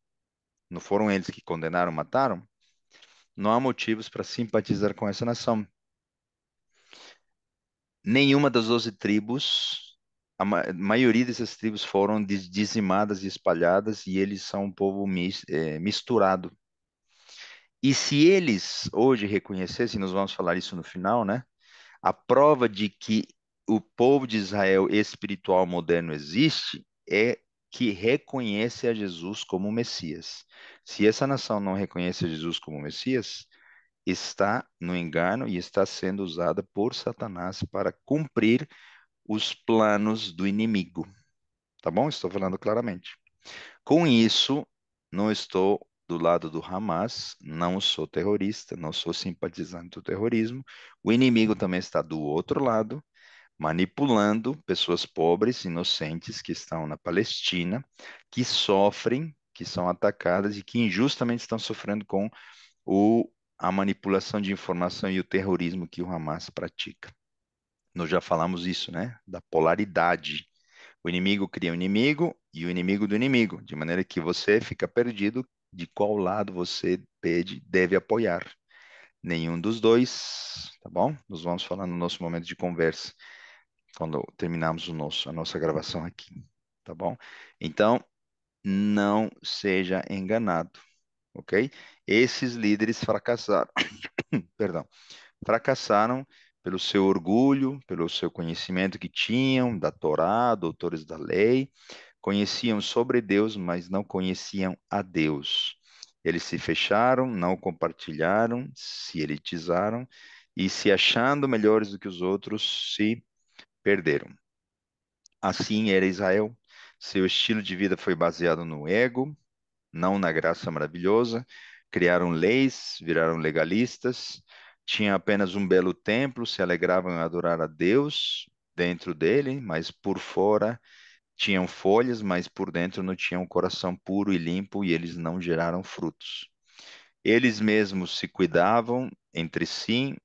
não foram eles que condenaram, mataram? Não há motivos para simpatizar com essa nação. Nenhuma das 12 tribos, a maioria dessas tribos foram dizimadas e espalhadas, e eles são um povo misturado. E se eles hoje reconhecessem, nós vamos falar isso no final, né? A prova de que o povo de Israel espiritual moderno existe é que reconhece a Jesus como Messias. Se essa nação não reconhece a Jesus como Messias, está no engano e está sendo usada por Satanás para cumprir os planos do inimigo. Tá bom? Estou falando claramente. Com isso, não estou do lado do Hamas, não sou terrorista, não sou simpatizante do terrorismo. O inimigo também está do outro lado, manipulando pessoas pobres, inocentes que estão na Palestina, que sofrem, que são atacadas e que injustamente estão sofrendo com o, a manipulação de informação e o terrorismo que o Hamas pratica. Nós já falamos isso, né? Da polaridade. O inimigo cria um inimigo e o inimigo do inimigo, de maneira que você fica perdido de qual lado você deve apoiar. Nenhum dos dois, tá bom? Nós vamos falar no nosso momento de conversa, quando terminarmos a nossa gravação aqui, tá bom? Então, não seja enganado, ok? Esses líderes fracassaram, perdão, fracassaram pelo seu orgulho, pelo seu conhecimento que tinham da Torá, doutores da lei, conheciam sobre Deus, mas não conheciam a Deus. Eles se fecharam, não compartilharam, se elitizaram e, se achando melhores do que os outros, se perderam. Assim era Israel. Seu estilo de vida foi baseado no ego, não na graça maravilhosa. Criaram leis, viraram legalistas, tinham apenas um belo templo, se alegravam em adorar a Deus dentro dele, mas por fora tinham folhas, mas por dentro não tinham um coração puro e limpo e eles não geraram frutos. Eles mesmos se cuidavam entre si,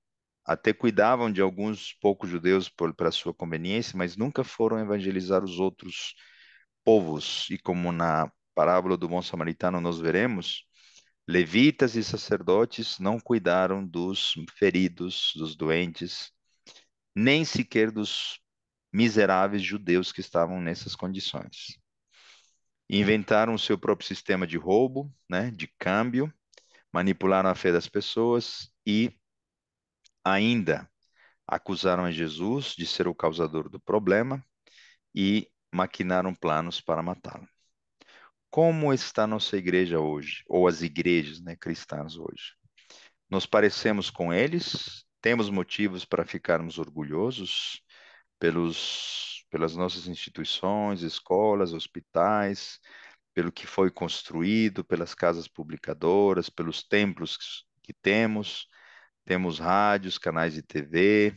até cuidavam de alguns poucos judeus para sua conveniência, mas nunca foram evangelizar os outros povos. E como na parábola do bom samaritano nós veremos, levitas e sacerdotes não cuidaram dos feridos, dos doentes, nem sequer dos miseráveis judeus que estavam nessas condições. Inventaram o seu próprio sistema de roubo, né, de câmbio, manipularam a fé das pessoas e ainda acusaram a Jesus de ser o causador do problema e maquinaram planos para matá-lo. Como está nossa igreja hoje, ou as igrejas, né, cristãs hoje? Nos parecemos com eles? Temos motivos para ficarmos orgulhosos pelas nossas instituições, escolas, hospitais, pelo que foi construído, pelas casas publicadoras, pelos templos que temos? Temos rádios, canais de TV,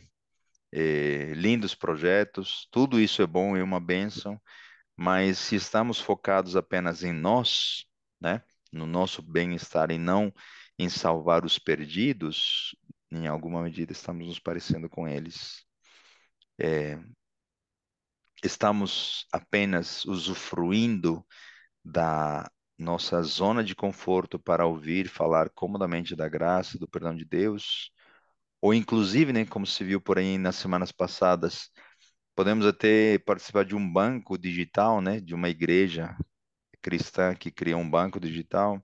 lindos projetos, tudo isso é bom e uma bênção, mas se estamos focados apenas em nós, né, no nosso bem-estar e não em salvar os perdidos, em alguma medida estamos nos parecendo com eles. É, estamos apenas usufruindo da nossa zona de conforto para ouvir falar comodamente da graça, do perdão de Deus, ou inclusive, né, como se viu por aí nas semanas passadas, podemos até participar de um banco digital, né, de uma igreja cristã que cria um banco digital,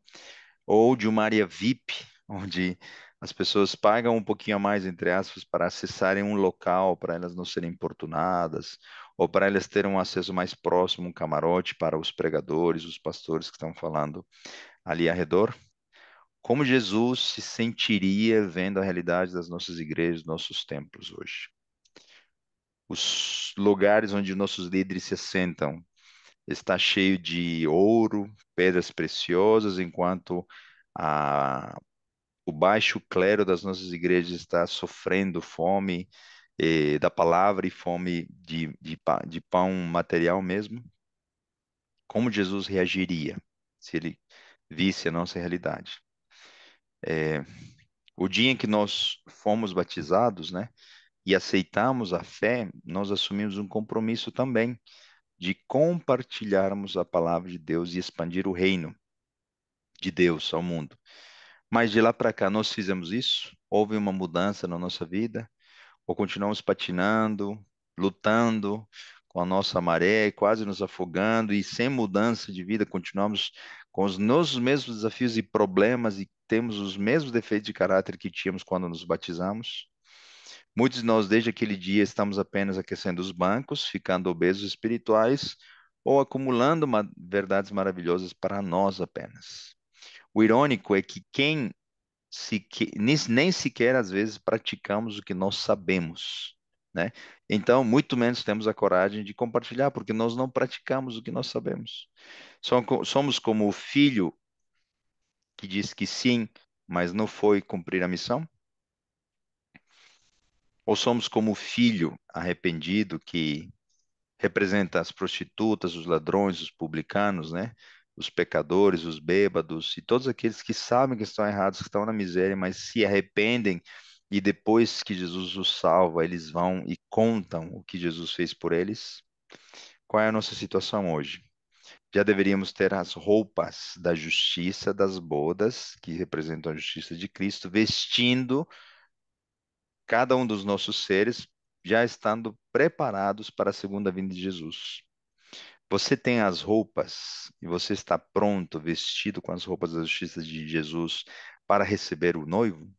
ou de uma área VIP, onde as pessoas pagam um pouquinho a mais, entre aspas, para acessarem um local, para elas não serem importunadas, ou para elas terem um acesso mais próximo, um camarote para os pregadores, os pastores que estão falando ali ao redor. Como Jesus se sentiria vendo a realidade das nossas igrejas, nossos templos hoje? Os lugares onde nossos líderes se assentam está cheio de ouro, pedras preciosas, enquanto a o baixo clero das nossas igrejas está sofrendo fome da palavra e fome de pão material mesmo, como Jesus reagiria se ele visse a nossa realidade? É, o dia em que nós fomos batizados, né, e aceitamos a fé, nós assumimos um compromisso também de compartilharmos a palavra de Deus e expandir o reino de Deus ao mundo. Mas de lá para cá, nós fizemos isso? Houve uma mudança na nossa vida? Ou continuamos patinando, lutando com a nossa maré, quase nos afogando e sem mudança de vida, continuamos com os nossos mesmos desafios e problemas e temos os mesmos defeitos de caráter que tínhamos quando nos batizamos? Muitos de nós, desde aquele dia, estamos apenas aquecendo os bancos, ficando obesos espirituais ou acumulando verdades maravilhosas para nós apenas. O irônico é que nem sequer às vezes praticamos o que nós sabemos, né? Então, muito menos temos a coragem de compartilhar, porque nós não praticamos o que nós sabemos. Somos como o filho que diz que sim, mas não foi cumprir a missão? Ou somos como o filho arrependido que representa as prostitutas, os ladrões, os publicanos, né? Os pecadores, os bêbados e todos aqueles que sabem que estão errados, que estão na miséria, mas se arrependem e depois que Jesus os salva, eles vão e contam o que Jesus fez por eles? Qual é a nossa situação hoje? Já deveríamos ter as roupas da justiça das bodas, que representam a justiça de Cristo, vestindo cada um dos nossos seres, já estando preparados para a segunda vinda de Jesus. Você tem as roupas e você está pronto, vestido com as roupas da justiça de Jesus para receber o noivo?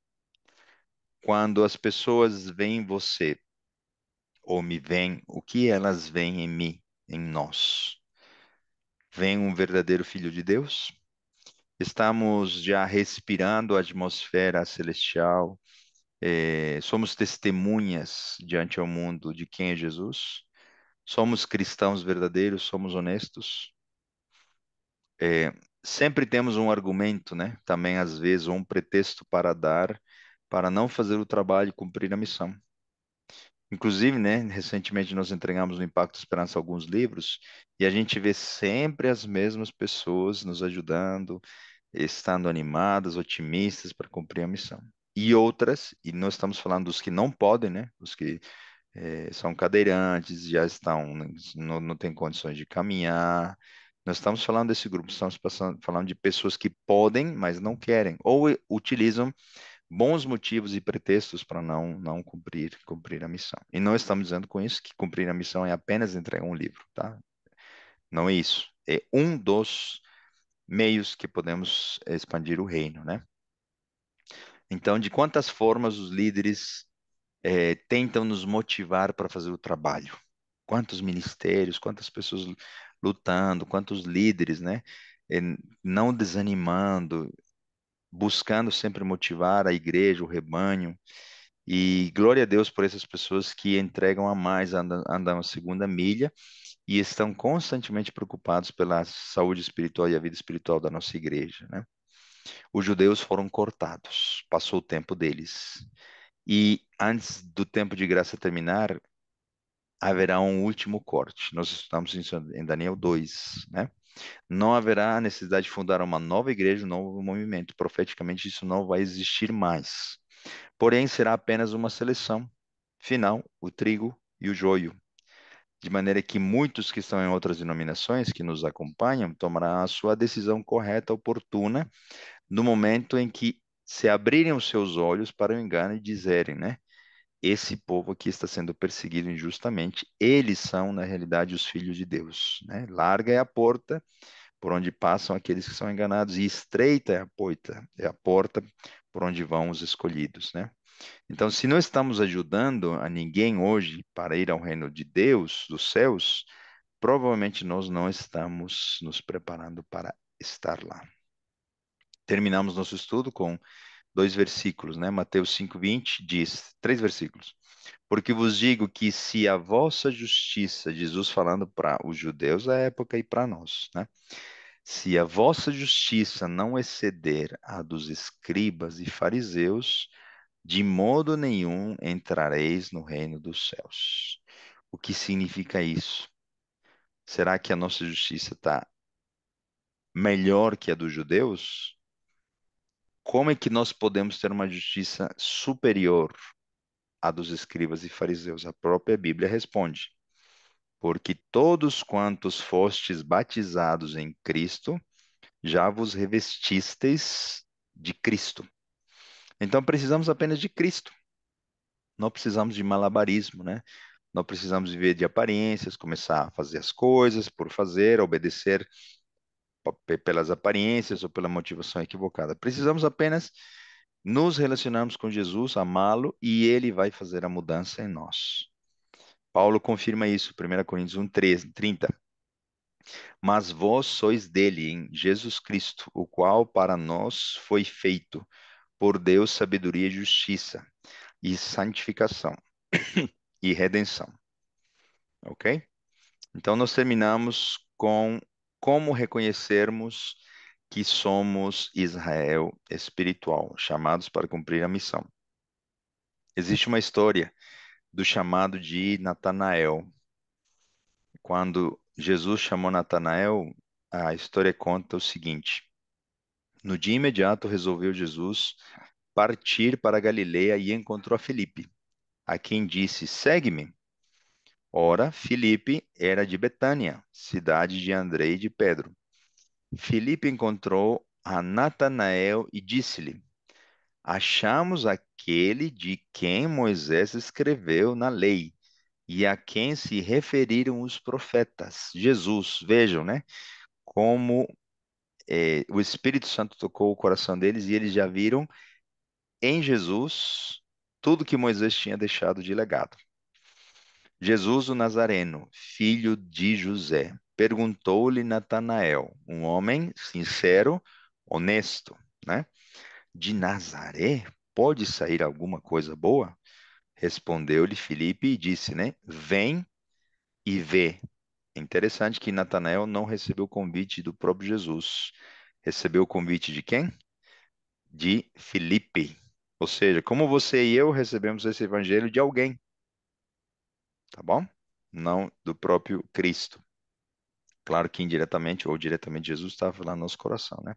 Quando as pessoas veem você ou me veem, o que elas veem em mim, em nós? Veem um verdadeiro filho de Deus? Estamos já respirando a atmosfera celestial, somos testemunhas diante ao mundo de quem é Jesus? Somos cristãos verdadeiros? Somos honestos? É, sempre temos um argumento, né? Também às vezes, ou um pretexto para dar, para não fazer o trabalho e cumprir a missão. Inclusive, né, recentemente nós entregamos no Impacto Esperança alguns livros e a gente vê sempre as mesmas pessoas nos ajudando, estando animadas, otimistas para cumprir a missão. E outras, e nós estamos falando dos que não podem, né? Os que são cadeirantes, já estão, não têm condições de caminhar. Nós estamos falando desse grupo, falando de pessoas que podem, mas não querem, ou utilizam bons motivos e pretextos para não cumprir a missão. E não estamos dizendo com isso que cumprir a missão é apenas entregar um livro, tá? Não é isso. É um dos meios que podemos expandir o reino, né? Então, de quantas formas os líderes tentam nos motivar para fazer o trabalho? Quantos ministérios, quantas pessoas lutando, quantos líderes, né? Eh, Não desanimando, buscando sempre motivar a igreja, o rebanho. E glória a Deus por essas pessoas que entregam a mais, andam a segunda milha e estão constantemente preocupados pela saúde espiritual e a vida espiritual da nossa igreja, né? Os judeus foram cortados, passou o tempo deles. E antes do tempo de graça terminar, haverá um último corte. Nós estamos em Daniel 2, né? Não haverá necessidade de fundar uma nova igreja, um novo movimento. Profeticamente, isso não vai existir mais. Porém, será apenas uma seleção final, o trigo e o joio. De maneira que muitos que estão em outras denominações, que nos acompanham, tomarão a sua decisão correta, oportuna, no momento em que se abrirem os seus olhos para o engano e dizerem, né? Esse povo aqui está sendo perseguido injustamente, eles são, na realidade, os filhos de Deus, né? Larga é a porta por onde passam aqueles que são enganados, e estreita é a porta por onde vão os escolhidos, né? Então, se não estamos ajudando a ninguém hoje para ir ao reino de Deus, dos céus, provavelmente nós não estamos nos preparando para estar lá. Terminamos nosso estudo com dois versículos, né? Mateus 5:20 diz, três versículos. Porque vos digo que se a vossa justiça, Jesus falando para os judeus da época e para nós, né? Se a vossa justiça não exceder a dos escribas e fariseus, de modo nenhum entrareis no reino dos céus. O que significa isso? Será que a nossa justiça está melhor que a dos judeus? Como é que nós podemos ter uma justiça superior à dos escribas e fariseus? A própria Bíblia responde: porque todos quantos fostes batizados em Cristo, já vos revestistes de Cristo. Então precisamos apenas de Cristo. Não precisamos de malabarismo, né? Não precisamos viver de aparências, começar a fazer as coisas por fazer, obedecer pelas aparências ou pela motivação equivocada. Precisamos apenas nos relacionarmos com Jesus, amá-lo e ele vai fazer a mudança em nós. Paulo confirma isso, 1 Coríntios 1, 30. Mas vós sois dele, em Jesus Cristo, o qual para nós foi feito por Deus sabedoria e justiça, e santificação e redenção. Ok? Então, nós terminamos com como reconhecermos que somos Israel espiritual, chamados para cumprir a missão. Existe uma história do chamado de Natanael. Quando Jesus chamou Natanael, a história conta o seguinte: no dia imediato resolveu Jesus partir para a Galileia e encontrou a Filipe, a quem disse: segue-me. Ora, Filipe era de Betânia, cidade de André e de Pedro. Filipe encontrou a Natanael e disse-lhe: achamos aquele de quem Moisés escreveu na lei e a quem se referiram os profetas, Jesus. Vejam, né? Como o Espírito Santo tocou o coração deles e eles já viram em Jesus tudo que Moisés tinha deixado de legado. Jesus o Nazareno, filho de José, perguntou-lhe Natanael, um homem sincero, honesto, né? De Nazaré pode sair alguma coisa boa? Respondeu-lhe Filipe e disse, né? Vem e vê. Interessante que Natanael não recebeu o convite do próprio Jesus. Recebeu o convite de quem? De Filipe. Ou seja, como você e eu recebemos esse evangelho de alguém, tá bom? Não do próprio Cristo. Claro que indiretamente ou diretamente Jesus estava falando no nosso coração, né?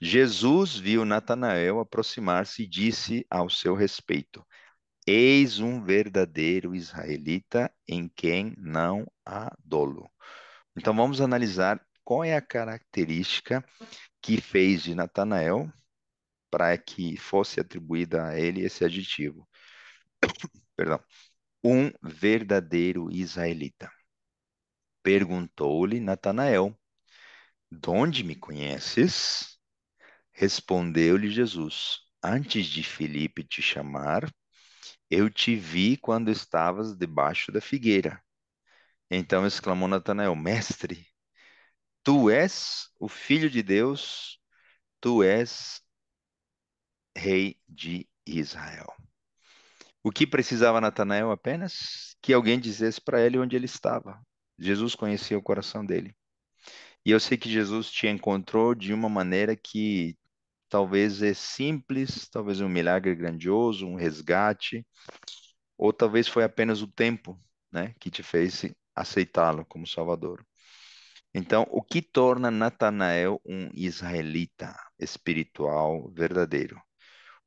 Jesus viu Natanael aproximar-se e disse ao seu respeito: eis um verdadeiro israelita em quem não há dolo. Então vamos analisar qual é a característica que fez de Natanael para que fosse atribuída a ele esse adjetivo. Perdão. Um verdadeiro israelita. Perguntou-lhe Natanael: de onde me conheces? Respondeu-lhe Jesus: antes de Filipe te chamar, eu te vi quando estavas debaixo da figueira. Então exclamou Natanael: mestre, tu és o filho de Deus, tu és rei de Israel. O que precisava Natanael apenas? Que alguém dissesse para ele onde ele estava. Jesus conhecia o coração dele. E eu sei que Jesus te encontrou de uma maneira que talvez é simples, talvez um milagre grandioso, um resgate, ou talvez foi apenas o tempo, né, que te fez aceitá-lo como Salvador. Então, o que torna Natanael um israelita espiritual verdadeiro?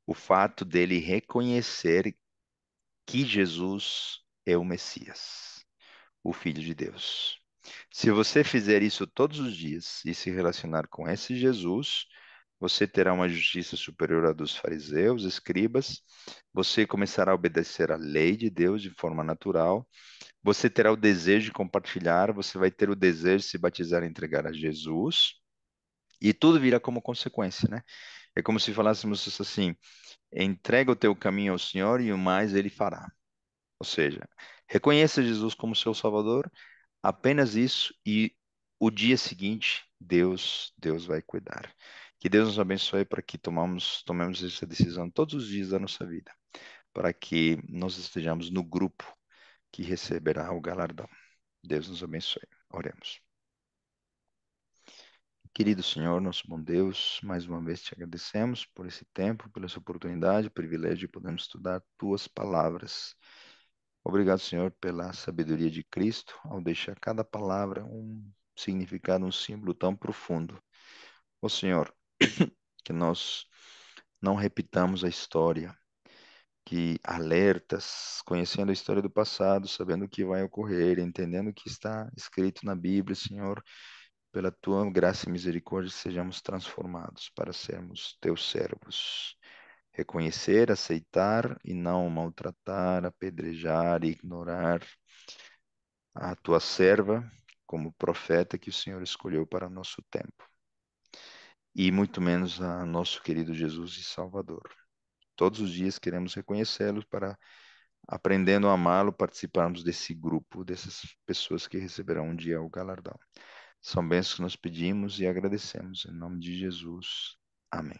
O fato dele reconhecer que Jesus é o Messias, o Filho de Deus. Se você fizer isso todos os dias e se relacionar com esse Jesus, você terá uma justiça superior à dos fariseus, escribas, você começará a obedecer à lei de Deus de forma natural, você terá o desejo de compartilhar, você vai ter o desejo de se batizar e entregar a Jesus, e tudo virá como consequência, né? É como se falássemos assim: entrega o teu caminho ao Senhor e o mais ele fará. Ou seja, reconheça Jesus como seu Salvador, apenas isso, e o dia seguinte, Deus vai cuidar. Que Deus nos abençoe para que tomemos essa decisão todos os dias da nossa vida, para que nós estejamos no grupo que receberá o galardão. Deus nos abençoe. Oremos. Querido Senhor, nosso bom Deus, mais uma vez te agradecemos por esse tempo, pela essa oportunidade, privilégio de podermos estudar tuas palavras. Obrigado, Senhor, pela sabedoria de Cristo, ao deixar cada palavra um significado, um símbolo tão profundo. Ó Senhor, que nós não repitamos a história, que alertas, conhecendo a história do passado, sabendo o que vai ocorrer, entendendo o que está escrito na Bíblia, Senhor, pela tua graça e misericórdia, sejamos transformados para sermos teus servos. Reconhecer, aceitar e não maltratar, apedrejar e ignorar a tua serva como profeta que o Senhor escolheu para nosso tempo. E muito menos a nosso querido Jesus e Salvador. Todos os dias queremos reconhecê-lo para, aprendendo a amá-lo, participarmos desse grupo, dessas pessoas que receberão um dia o galardão. São bênçãos que nós pedimos e agradecemos. Em nome de Jesus. Amém.